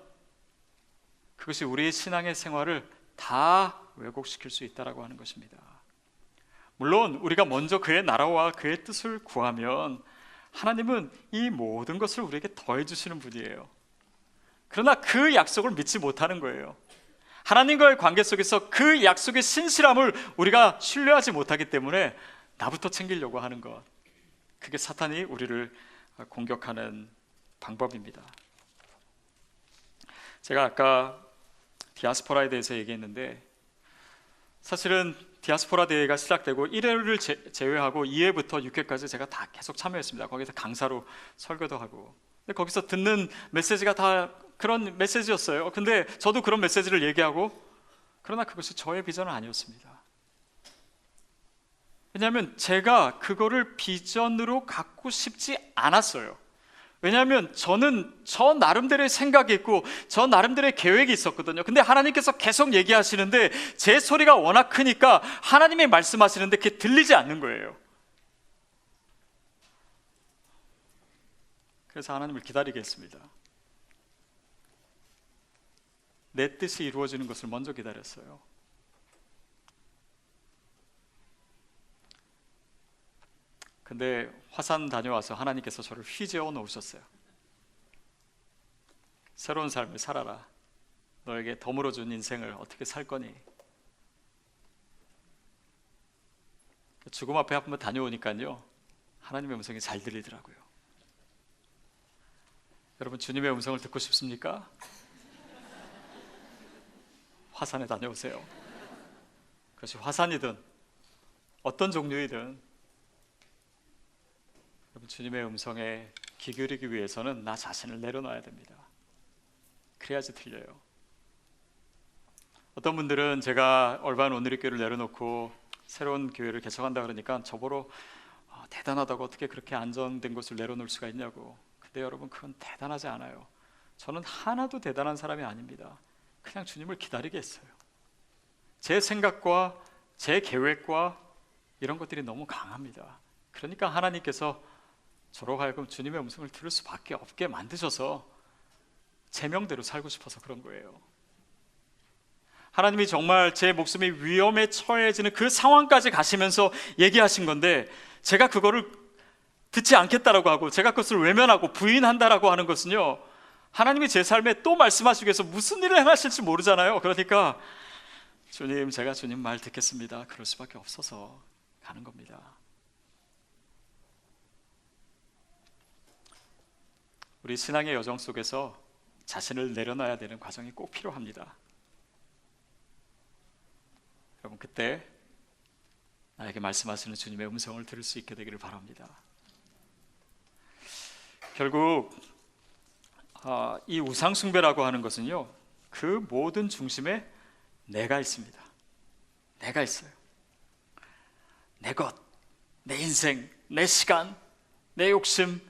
그것이 우리의 신앙의 생활을 다 왜곡시킬 수 있다라고 하는 것입니다. 물론 우리가 먼저 그의 나라와 그의 뜻을 구하면 하나님은 이 모든 것을 우리에게 더해 주시는 분이에요. 그러나 그 약속을 믿지 못하는 거예요. 하나님과의 관계 속에서 그 약속의 신실함을 우리가 신뢰하지 못하기 때문에 나부터 챙기려고 하는 것, 그게 사탄이 우리를 공격하는 방법입니다. 제가 아까 디아스포라에 대해서 얘기했는데 사실은 디아스포라 대회가 시작되고 1회를 제외하고 2회부터 6회까지 제가 다 계속 참여했습니다. 거기서 강사로 설교도 하고, 근데 거기서 듣는 메시지가 다 그런 메시지였어요. 근데 저도 그런 메시지를 얘기하고, 그러나 그것이 저의 비전은 아니었습니다. 왜냐하면 제가 그거를 비전으로 갖고 싶지 않았어요. 왜냐하면 저는 저 나름대로의 생각이 있고 저 나름대로의 계획이 있었거든요. 근데 하나님께서 계속 얘기하시는데 제 소리가 워낙 크니까 하나님이 말씀하시는데 그게 들리지 않는 거예요. 그래서 하나님을 기다리게 했습니다. 내 뜻이 이루어지는 것을 먼저 기다렸어요. 근데 화산 다녀와서 하나님께서 저를 휘저어 놓으셨어요. 새로운 삶을 살아라. 너에게 덤으로 준 인생을 어떻게 살 거니? 죽음 앞에 한번 다녀오니까요, 하나님의 음성이 잘 들리더라고요. 여러분, 주님의 음성을 듣고 싶습니까? 화산에 다녀오세요. 그것이 화산이든 어떤 종류이든 여러분 주님의 음성에 귀 기울이기 위해서는 나 자신을 내려놔야 됩니다. 그래야지 들려요. 어떤 분들은 제가 얼반 온누리교회를 내려놓고 새로운 교회를 개척한다 그러니까 저보러 대단하다고 어떻게 그렇게 안정된 곳을 내려놓을 수가 있냐고. 근데 여러분 그건 대단하지 않아요. 저는 하나도 대단한 사람이 아닙니다. 그냥 주님을 기다리게 했어요. 제 생각과 제 계획과 이런 것들이 너무 강합니다. 그러니까 하나님께서 저로 하여금 주님의 음성을 들을 수밖에 없게 만드셔서 제 명대로 살고 싶어서 그런 거예요. 하나님이 정말 제 목숨이 위험에 처해지는 그 상황까지 가시면서 얘기하신 건데 제가 그거를 듣지 않겠다라고 하고 제가 그것을 외면하고 부인한다라고 하는 것은요, 하나님이 제 삶에 또 말씀하시기 위해서 무슨 일을 행하실지 모르잖아요. 그러니까 주님, 제가 주님 말 듣겠습니다. 그럴 수밖에 없어서 가는 겁니다. 우리 신앙의 여정 속에서 자신을 내려놔야 되는 과정이 꼭 필요합니다. 여러분 그때 나에게 말씀하시는 주님의 음성을 들을 수 있게 되기를 바랍니다. 결국 이 우상숭배라고 하는 것은요, 그 모든 중심에 내가 있습니다. 내가 있어요. 내 것, 내 인생, 내 시간, 내 욕심.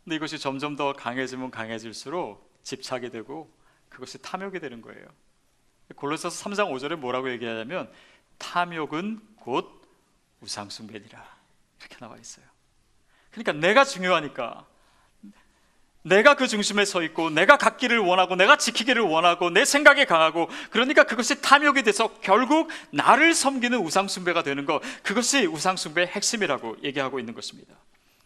근데 이것이 점점 더 강해지면 강해질수록 집착이 되고 그것이 탐욕이 되는 거예요. 골로새서 3장 5절에 뭐라고 얘기하냐면 탐욕은 곧 우상숭배니라 이렇게 나와 있어요. 그러니까 내가 중요하니까, 내가 그 중심에 서 있고 내가 갖기를 원하고 내가 지키기를 원하고 내 생각이 강하고, 그러니까 그것이 탐욕이 돼서 결국 나를 섬기는 우상숭배가 되는 것, 그것이 우상숭배의 핵심이라고 얘기하고 있는 것입니다.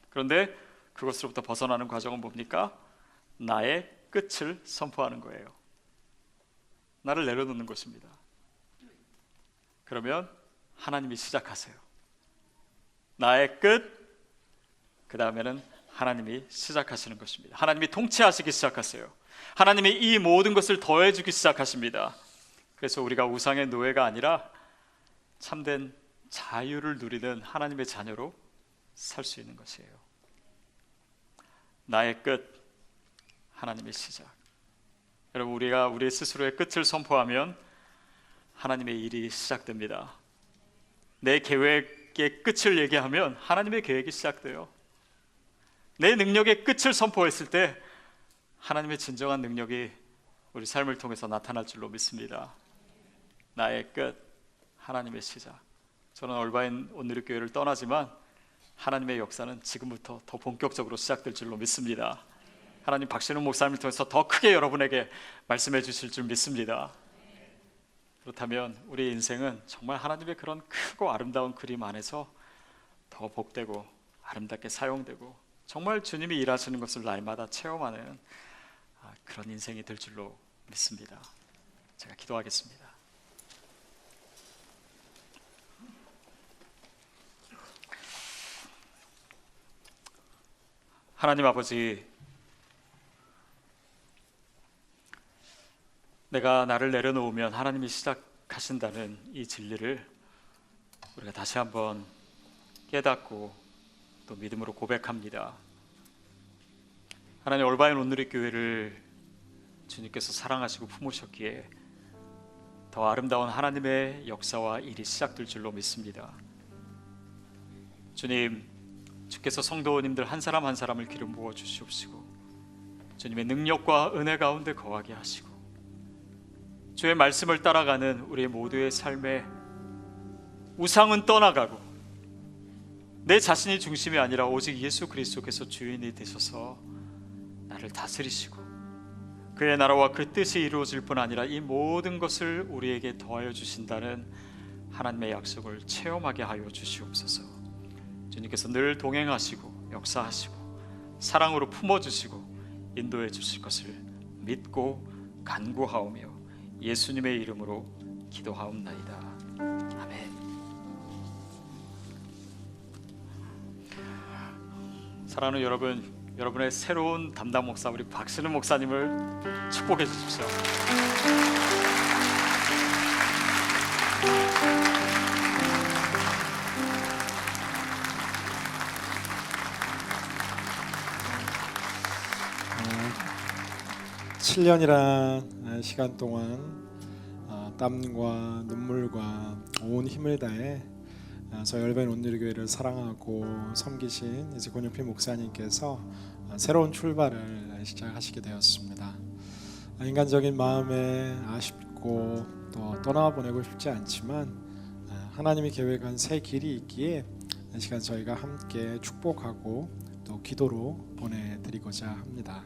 그런데 그것으로부터 벗어나는 과정은 뭡니까? 나의 끝을 선포하는 거예요. 나를 내려놓는 것입니다. 그러면 하나님이 시작하세요. 나의 끝, 그 다음에는 하나님이 시작하시는 것입니다. 하나님이 통치하시기 시작하세요. 하나님이 이 모든 것을 더해주기 시작하십니다. 그래서 우리가 우상의 노예가 아니라 참된 자유를 누리는 하나님의 자녀로 살 수 있는 것이에요. 나의 끝, 하나님의 시작. 여러분 우리가 우리 스스로의 끝을 선포하면 하나님의 일이 시작됩니다. 내 계획의 끝을 얘기하면 하나님의 계획이 시작돼요. 내 능력의 끝을 선포했을 때 하나님의 진정한 능력이 우리 삶을 통해서 나타날 줄로 믿습니다. 나의 끝, 하나님의 시작. 저는 얼바인 온누리교회를 떠나지만 하나님의 역사는 지금부터 더 본격적으로 시작될 줄로 믿습니다. 하나님 박신우 목사님을 통해서 더 크게 여러분에게 말씀해 주실 줄 믿습니다. 그렇다면 우리 인생은 정말 하나님의 그런 크고 아름다운 그림 안에서 더 복되고 아름답게 사용되고 정말 주님이 일하시는 것을 날마다 체험하는 그런 인생이 될 줄로 믿습니다. 제가 기도하겠습니다. 하나님 아버지, 내가 나를 내려놓으면 하나님이 시작하신다는 이 진리를 우리가 다시 한번 깨닫고 또 믿음으로 고백합니다. 하나님, 올바인 온누리교회를 주님께서 사랑하시고 품으셨기에 더 아름다운 하나님의 역사와 일이 시작될 줄로 믿습니다. 주님, 주께서 성도님들 한 사람 한 사람을 기름 부어 주시옵시고 주님의 능력과 은혜 가운데 거하게 하시고 주의 말씀을 따라가는 우리 모두의 삶에 우상은 떠나가고 내 자신이 중심이 아니라 오직 예수 그리스도께서 주인이 되셔서 나를 다스리시고 그의 나라와 그 뜻이 이루어질 뿐 아니라 이 모든 것을 우리에게 더하여 주신다는 하나님의 약속을 체험하게 하여 주시옵소서. 주님께서 늘 동행하시고 역사하시고 사랑으로 품어주시고 인도해 주실 것을 믿고 간구하오며 예수님의 이름으로 기도하옵나이다. 아멘. 사랑하는 여러분, 여러분의 새로운 담당 목사 우리 박신우 목사님을 축복해 주십시오. 7년이란 시간 동안 땀과 눈물과 온 힘을 다해 저희 얼바인 온누리교회를 사랑하고 섬기신 이제 권영필 목사님께서 새로운 출발을 시작하시게 되었습니다. 인간적인 마음에 아쉽고 또 떠나보내고 싶지 않지만 하나님이 계획한 새 길이 있기에 이 시간 저희가 함께 축복하고 또 기도로 보내드리고자 합니다.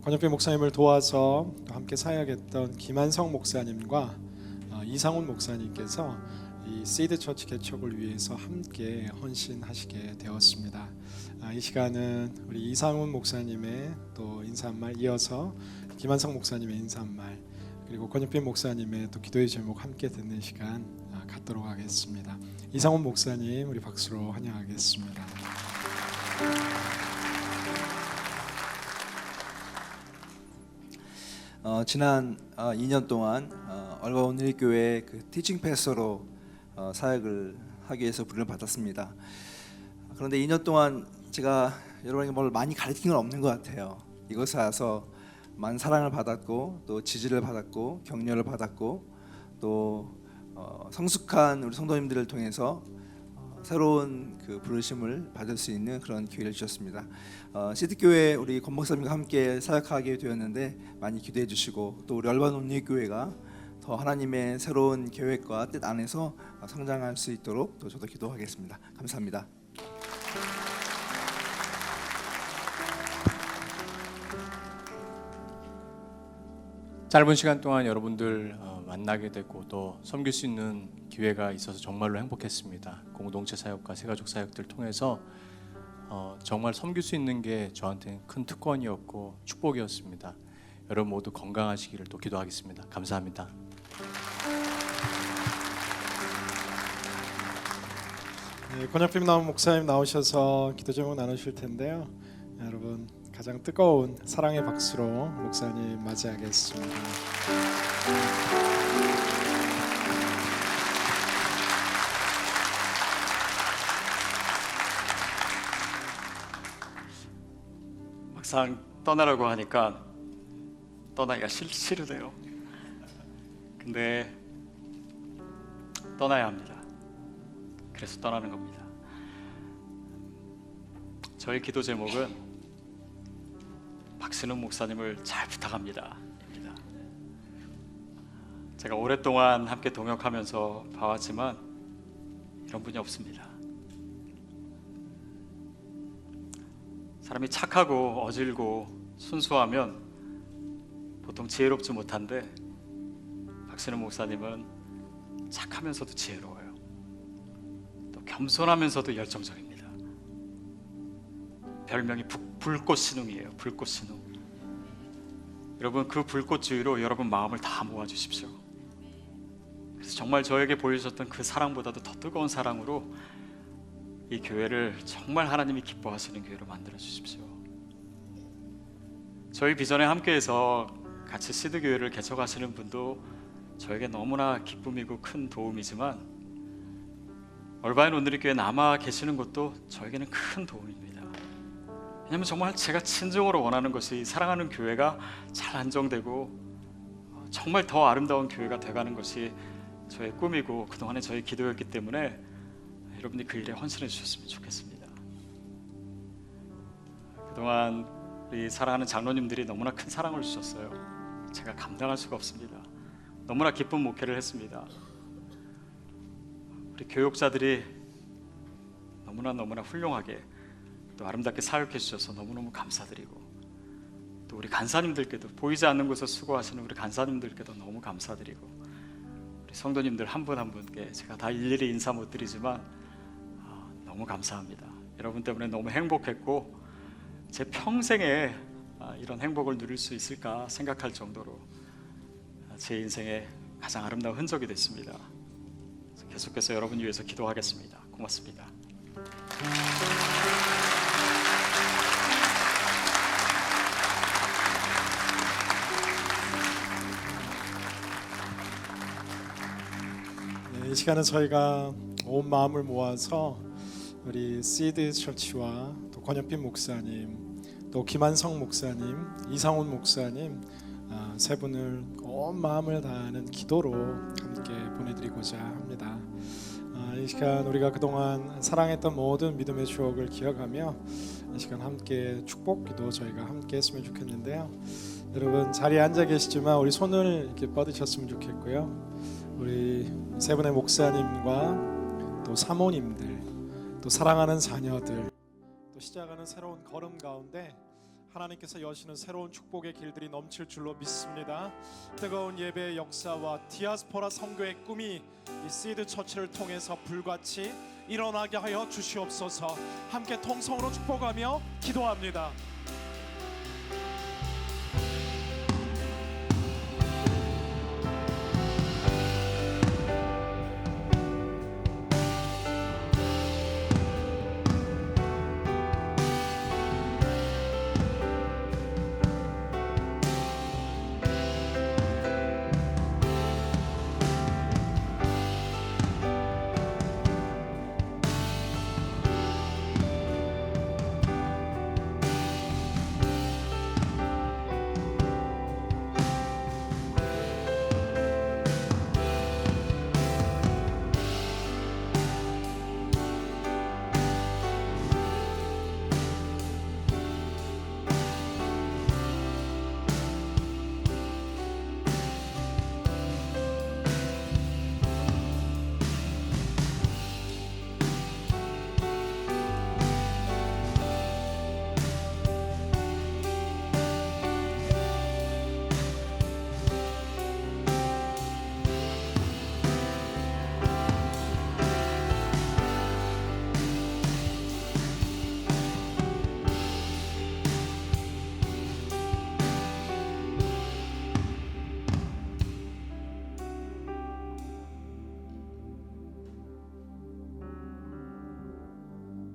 권혁필 목사님을 도와서 또 함께 사역했던 김한성 목사님과 이상훈 목사님께서 이 시드 처치 개척을 위해서 함께 헌신하시게 되었습니다. 이 시간은 우리 이상훈 목사님의 또 인사 한 말 이어서 김한성 목사님의 인사 한 말 그리고 권혁필 목사님의 또 기도의 제목 함께 듣는 시간 갖도록 하겠습니다. 이상훈 목사님 우리 박수로 환영하겠습니다. 지난 2년 동안 얼바 온누리교회 그 티칭 패스터로 사역을 하기 위해서 부름을 받았습니다. 그런데 2년 동안 제가 여러분에게 뭘 많이 가르친 건 없는 것 같아요. 이곳에 와서 많은 사랑을 받았고 또 지지를 받았고 격려를 받았고 또 성숙한 우리 성도님들을 통해서 새로운 그 부르심을 받을 수 있는 그런 기회를 주셨습니다. 시드교회 우리 권 목사님과 함께 사역하게 되었는데 많이 기도해 주시고 또 우리 얼반 온누리교회가 더 하나님의 새로운 계획과 뜻 안에서 성장할 수 있도록 또 저도 기도하겠습니다. 감사합니다. 짧은 시간 동안 여러분들 만나게 되고 또 섬길 수 있는 기회가 있어서 정말로 행복했습니다. 공동체 사역과 새가족 사역들 통해서 정말 섬길 수 있는 게 저한테는 큰 특권이었고 축복이었습니다. 여러분 모두 건강하시기를 또 기도하겠습니다. 감사합니다. 권혁필 목사님 나오셔서 기도 제목 나누실 텐데요. 여러분 가장 뜨거운 사랑의 박수로 목사님 맞이하겠습니다. 막상 떠나라고 하니까 떠나기가 싫으네요. 근데 떠나야 합니다. 그래서 떠나는 겁니다. 저희 기도 제목은 박신웅 목사님을 잘 부탁합니다. 입니다. 제가 오랫동안 함께 동역하면서 봐왔지만 이런 분이 없습니다. 사람이 착하고 어질고 순수하면 보통 지혜롭지 못한데 박신웅 목사님은 착하면서도 지혜로워요. 또 겸손하면서도 열정적입니다. 별명이 불꽃신웅이에요. 불꽃신웅. 여러분 그 불꽃주의로 여러분 마음을 다 모아주십시오. 그래서 정말 저에게 보여주셨던 그 사랑보다도 더 뜨거운 사랑으로 이 교회를 정말 하나님이 기뻐하시는 교회로 만들어 주십시오. 저희 비전에 함께해서 같이 시드 교회를 개척하시는 분도 저에게 너무나 기쁨이고 큰 도움이지만 얼바인 온누리교회 남아 계시는 것도 저에게는 큰 도움입니다. 왜냐하면 정말 제가 진정으로 원하는 것이 사랑하는 교회가 잘 안정되고 정말 더 아름다운 교회가 돼가는 것이 저의 꿈이고 그동안의 저의 기도였기 때문에 여러분이 그 일에 헌신해 주셨으면 좋겠습니다. 그동안 우리 사랑하는 장로님들이 너무나 큰 사랑을 주셨어요. 제가 감당할 수가 없습니다. 너무나 기쁜 목회를 했습니다. 우리 교육자들이 너무나 훌륭하게 또 아름답게 사역해 주셔서 너무너무 감사드리고 또 우리 간사님들께도 보이지 않는 곳에서 수고하시는 우리 간사님들께도 너무 감사드리고 우리 성도님들 한 분 한 분께 제가 다 일일이 인사 못 드리지만 너무 감사합니다. 여러분 때문에 너무 행복했고 제 평생에 이런 행복을 누릴 수 있을까 생각할 정도로 제 인생의 가장 아름다운 흔적이 됐습니다. 계속해서 여러분 위해서 기도하겠습니다. 고맙습니다. 이 시간은 저희가 온 마음을 모아서 우리 시드 처치와 또 권혁빈 목사님 또 김한성 목사님, 이상훈 목사님 세 분을 온 마음을 다하는 기도로 함께 보내드리고자 합니다. 이 시간 우리가 그동안 사랑했던 모든 믿음의 추억을 기억하며 이 시간 함께 축복기도 저희가 함께 했으면 좋겠는데요. 여러분 자리에 앉아 계시지만 우리 손을 이렇게 뻗으셨으면 좋겠고요. 우리 세 분의 목사님과 또 사모님들, 또 사랑하는 자녀들, 또 시작하는 새로운 걸음 가운데 하나님께서 여시는 새로운 축복의 길들이 넘칠 줄로 믿습니다. 뜨거운 예배의 역사와 디아스포라 선교의 꿈이 이 시드 처치를 통해서 불같이 일어나게 하여 주시옵소서. 함께 통성으로 축복하며 기도합니다.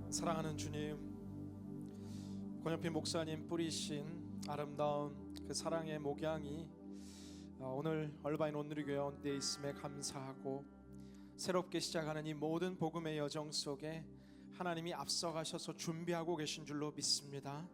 사랑하는 주님, 권혁필 목사님 뿌리신 아름다운 그 사랑의 목양이 오늘 얼바인 온누리교회 온대에 있음에 감사하고, 새롭게 시작하는 이 모든 복음의 여정 속에 하나님이 앞서가셔서 준비하고 계신 줄로 믿습니다.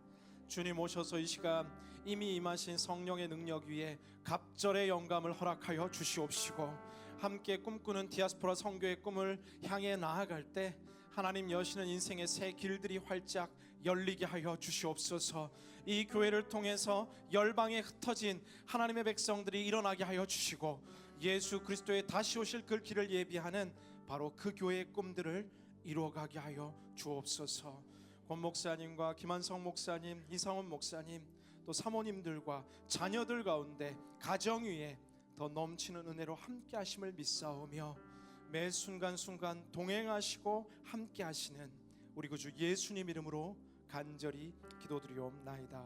주님 오셔서 이 시간 이미 임하신 성령의 능력 위에 갑절의 영감을 허락하여 주시옵시고, 함께 꿈꾸는 디아스포라 선교의 꿈을 향해 나아갈 때 하나님 여시는 인생의 새 길들이 활짝 열리게 하여 주시옵소서. 이 교회를 통해서 열방에 흩어진 하나님의 백성들이 일어나게 하여 주시고, 예수 그리스도의 다시 오실 그 길을 예비하는 바로 그 교회의 꿈들을 이루어가게 하여 주옵소서. 권 목사님과 김한성 목사님, 이상훈 목사님, 또 사모님들과 자녀들 가운데 가정 위에 더 넘치는 은혜로 함께 하심을 믿사오며, 매 순간순간 동행하시고 함께 하시는 우리 구주 예수님 이름으로 간절히 기도드리옵나이다.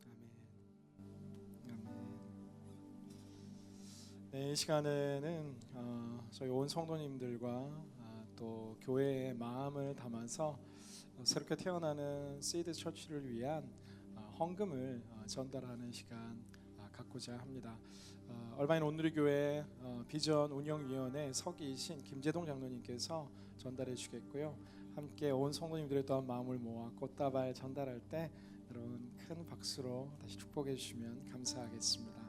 아멘. 아멘. 네, 이 시간에는 저희 온 성도님들과 또 교회의 마음을 담아서 새롭게 태어나는 시드 처치를 위한 헌금을 전달하는 시간 갖고자 합니다. 얼바인 온누리교회 비전 운영위원회 서기이신 김재동 장로님께서 전달해 주시겠고요. 함께 온 성도님들의 또한 마음을 모아 꽃다발 전달할 때 여러분 큰 박수로 다시 축복해 주시면 감사하겠습니다.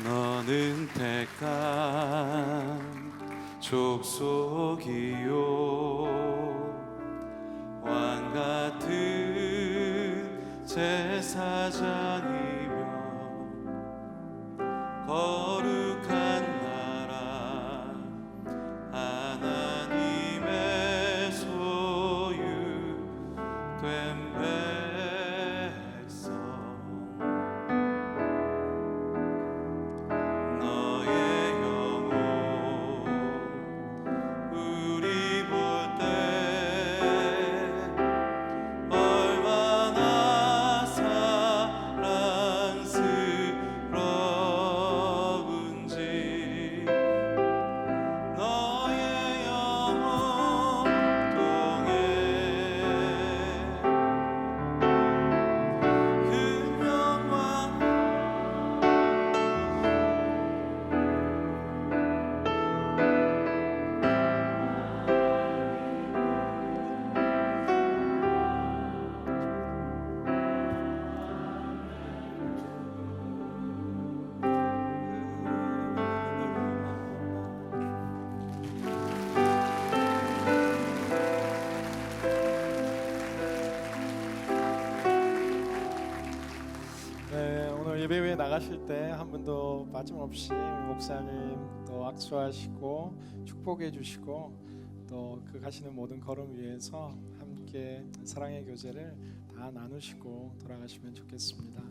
너는 택한 족속이요 왕 같은 제사장이며 거룩한 나라 하나님의 소유된 백성 얼마나 사랑 예배 나가실 때 한 분도 빠짐없이 목사님 또 악수하시고 축복해 주시고 또 그 가시는 모든 걸음 위에서 함께 사랑의 교제를 다 나누시고 돌아가시면 좋겠습니다.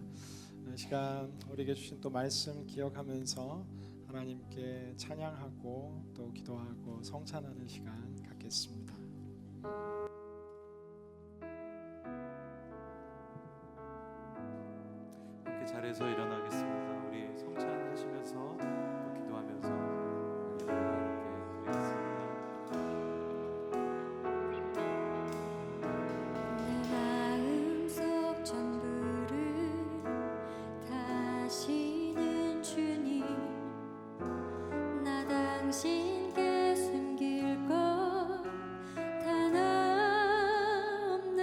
이 시간 우리에게 주신 또 말씀 기억하면서 하나님께 찬양하고 또 기도하고 성찬하는 시간 갖겠습니다. 함께 자리에서 일어나겠습니다. 우리 성찬하시면서 또 기도하면서 예배를 함께 드리겠습니다. 내 마음속 전부를 다시는 주님 나 당신께 숨길 것 단 없네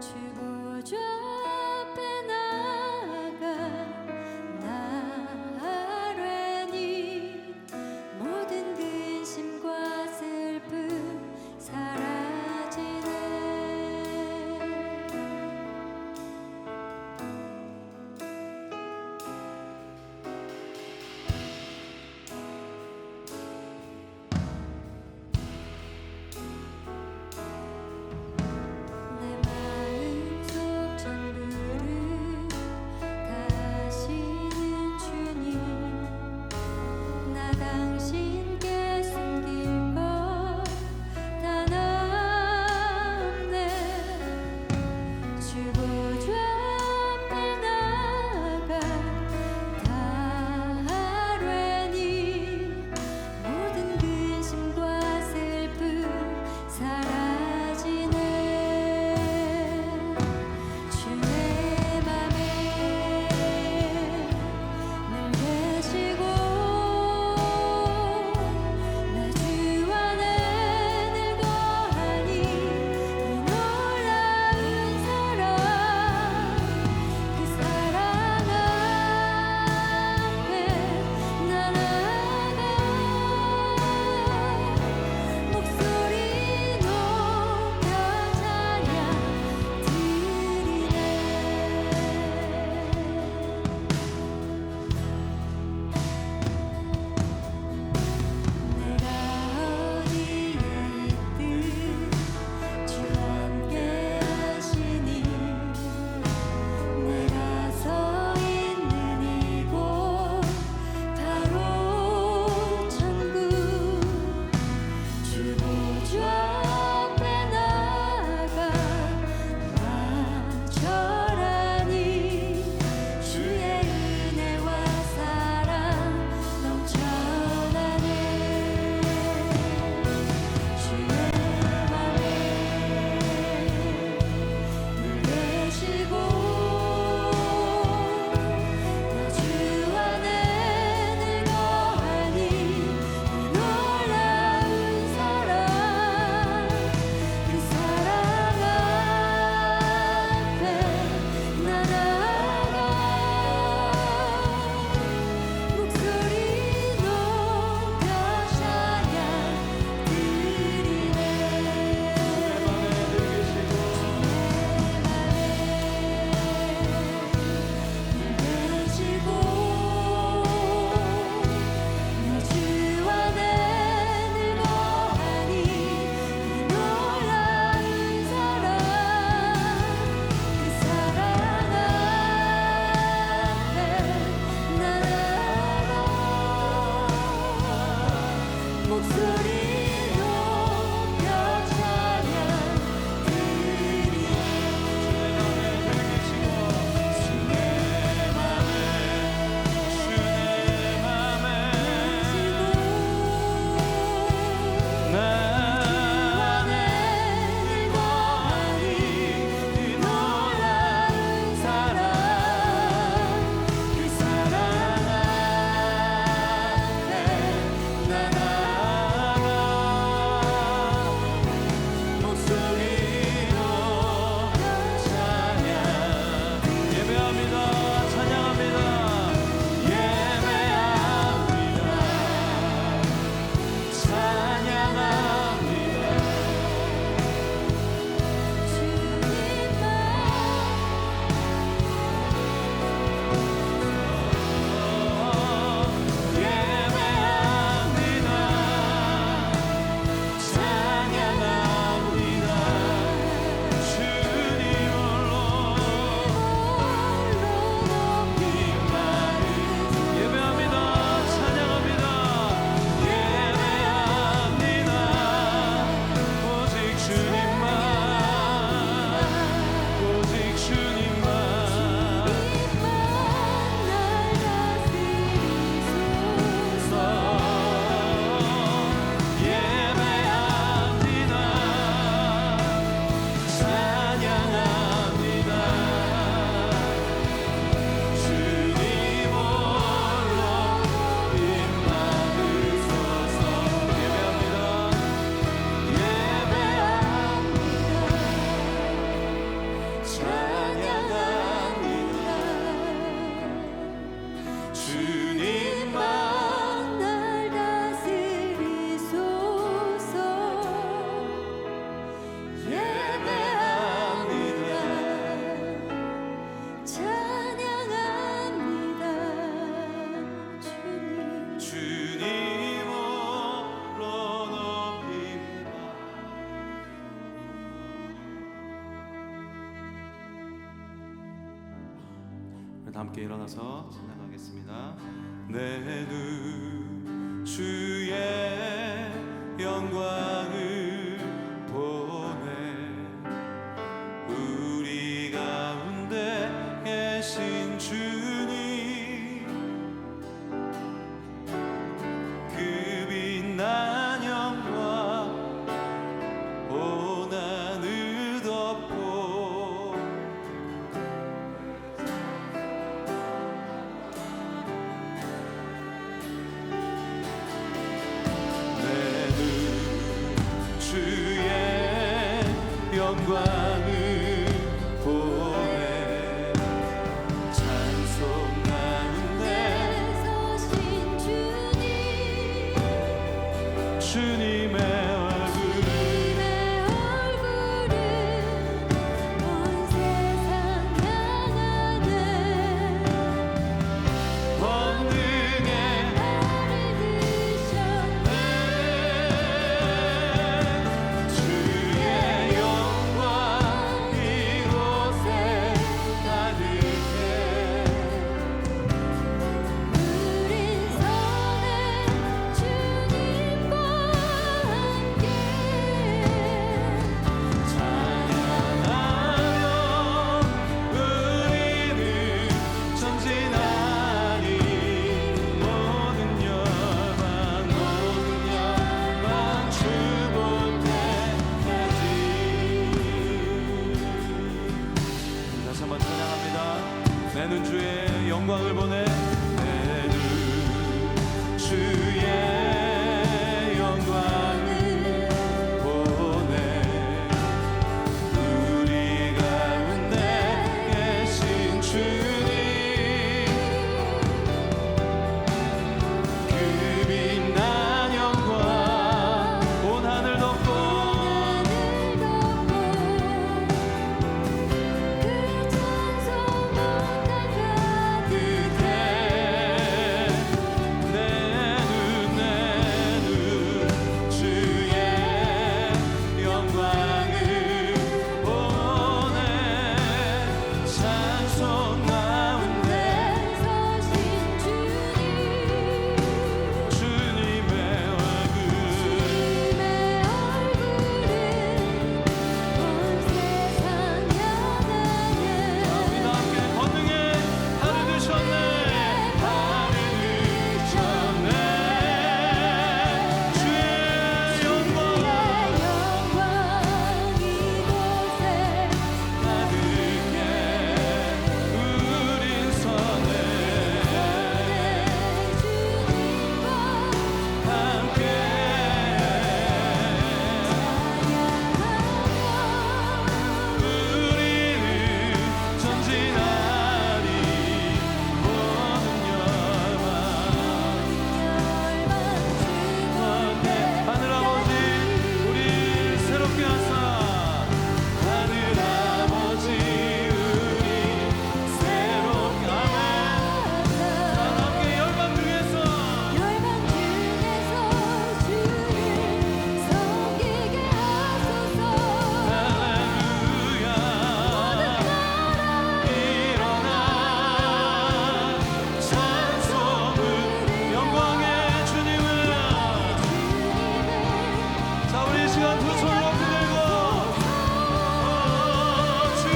주 보좌 앞에 나가 나아뢰니 모든 근심과 슬픔 사라지네 내 마음속 전부를 다시는 주님 나 당신께 숨길 것 단 없네 주 보좌 앞에 나가 다하뢰니 모든 근심과 슬픔 사라지네 주의 맘에 늘 계시고 나 주 안에 늘 거하니 이 놀라운 사랑 그 사랑 앞에 나 나가 목소리 높여 찬양 드리네 내가 어디에 있든 주 함께 하시니 내가 서 있는 이곳 바로 천국 주 보좌 앞에 나가 완전하니 주의 은혜와 사랑 넘쳐나네 주의 맘에 늘 계시고 나 주 안에 늘 거하니 이 놀라운 사랑 그 사랑 앞에 나 나가 목소리 높여 찬양 드리네 늘 계시고 나 주 안에 늘 거하니 이 놀라운 사랑 그 사랑 앞에 나 나가 목소리 높여 찬양 드리네 나 다 함께 일어나서 찬양하겠습니다. 내 눈 주의 영광을 보네. 우리 가운데 계신 주님, 그 빛난 영광 온 하늘 덮고 내 눈 주의 영광을 보네. 찬송 가운데 서신 주님, 주님의 얼굴 주님의 얼굴은 온 세상 향하네. 번능에 나를 드셨네. 주의 영광 이곳에 가득해. 우린 선해 주님과 함께 찬양하며 우리는 전진하리. 모든 열방 주 볼 때까지. 다시 한번 찬양합니다. 내 눈 주의 영광을 보내. 내 눈 주의 영광을 보내. 우리 가운데 계신 주님, 그 빛난 영광 온 하늘 덮고 하늘 덮고 그 찬송만 가득해. 내 눈 주의 영광을 보내. 찬송 가운데 서신 주님, 주님의 얼굴 주님의 얼굴은 온 세상 향하네. 우리 다 함께 권능에 하늘 드셨네. 하늘 드셨네. 주의 영광 영광 이곳에 가득해. 우린 선해 주님과 함께 우리는 전진하리. 모든 열방 하늘 아버지, 우리 새롭게 하사. 하늘 아버지, 우리 새롭게 하네. 다 함께 열방 중에서 열방 중에서 주를 섬기게 하소서. 할렐루야. 일어나 찬송을 영광의 주님을. 자, 우리 이 시간 두 손을 높이 들고 주의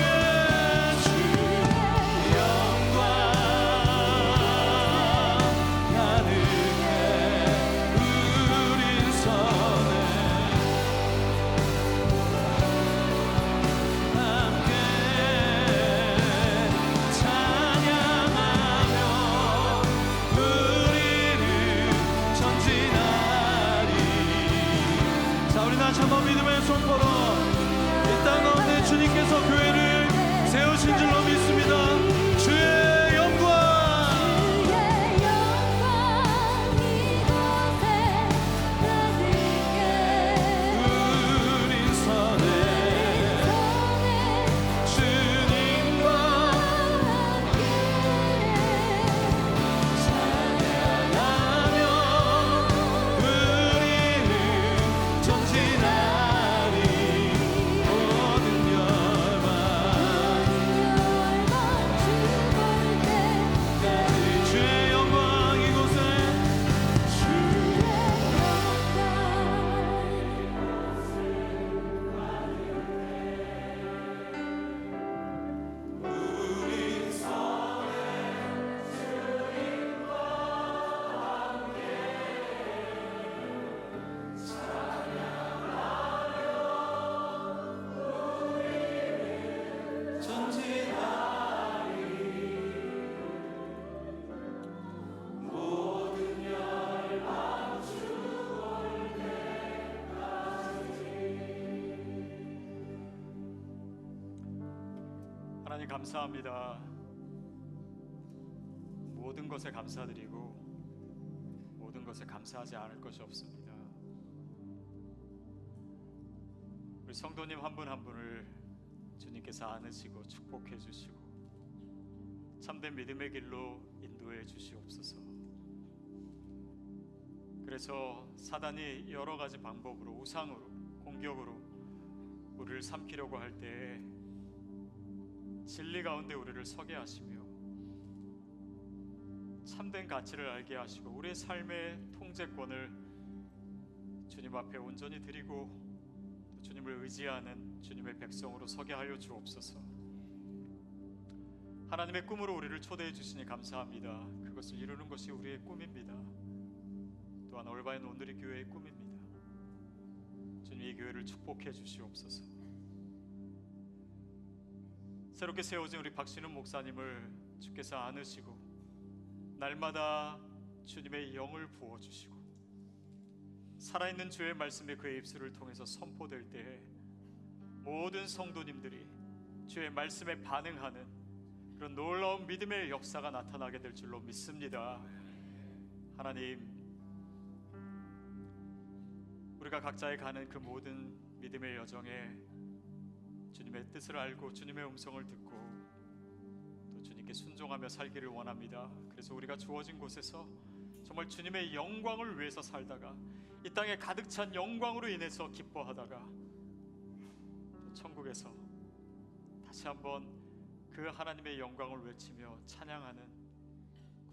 영광 가득해. 우린 선해 함께 찬양하며 우리는 전진하리. 자, 우리 다시 한번 믿음의 손보로 이 땅 가운데 주님께서 교회를 세우신 줄로 믿습니다. 주의 영광 주의 영광 이곳에 가득해. 우린 선해 주님과 찬양하며 우리는 전진하리. 모든 열방 감사합니다. 모든 것에 감사드리고 모든 것에 감사하지 않을 것이 없습니다. 우리 성도님 한 분 한 분을 주님께서 안으시고 축복해 주시고 참된 믿음의 길로 인도해 주시옵소서. 그래서 사단이 여러 가지 방법으로 우상으로 공격으로 우리를 삼키려고 할 때에 진리 가운데 우리를 서게 하시며 참된 가치를 알게 하시고 우리의 삶의 통제권을 주님 앞에 온전히 드리고 또 주님을 의지하는 주님의 백성으로 서게 하여 주옵소서. 하나님의 꿈으로 우리를 초대해 주시니 감사합니다. 그것을 이루는 것이 우리의 꿈입니다. 또한 얼바인 온누리 교회의 꿈입니다. 주님, 이 교회를 축복해 주시옵소서. 새롭게 세워진 우리 박신훈 목사님을 주께서 안으시고 날마다 주님의 영을 부어주시고 살아있는 주의 말씀이 그의 입술을 통해서 선포될 때에 모든 성도님들이 주의 말씀에 반응하는 그런 놀라운 믿음의 역사가 나타나게 될 줄로 믿습니다. 하나님, 우리가 각자에 가는 그 모든 믿음의 여정에 주님의 뜻을 알고 주님의 음성을 듣고 또 주님께 순종하며 살기를 원합니다. 그래서 우리가 주어진 곳에서 정말 주님의 영광을 위해서 살다가 이 땅에 가득 찬 영광으로 인해서 기뻐하다가 또 천국에서 다시 한번 그 하나님의 영광을 외치며 찬양하는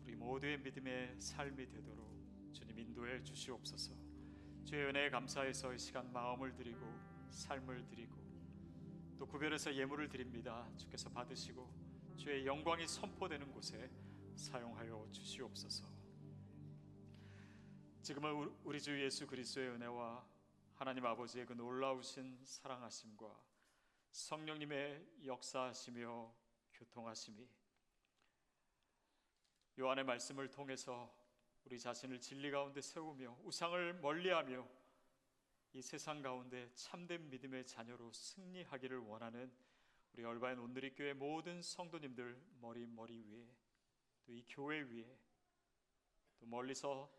우리 모두의 믿음의 삶이 되도록 주님 인도해 주시옵소서. 주의 은혜에 감사해서 이 시간 마음을 드리고 삶을 드리고 또 구별해서 예물을 드립니다. 주께서 받으시고 주의 영광이 선포되는 곳에 사용하여 주시옵소서. 지금은 우리 주 예수 그리스도의 은혜와 하나님 아버지의 그 놀라우신 사랑하심과 성령님의 역사하시며 교통하심이 요한의 말씀을 통해서 우리 자신을 진리 가운데 세우며 우상을 멀리하며 이 세상 가운데 참된 믿음의 자녀로 승리하기를 원하는 우리 얼바인 온누리 교회 모든 성도님들 머리 위에 또 이 교회 위에 또 멀리서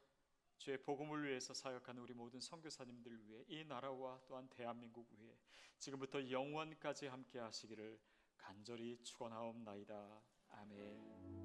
주의 복음을 위해서 사역하는 우리 모든 선교사님들 위해 이 나라와 또한 대한민국 위해 지금부터 영원까지 함께 하시기를 간절히 축원하옵나이다. 아멘.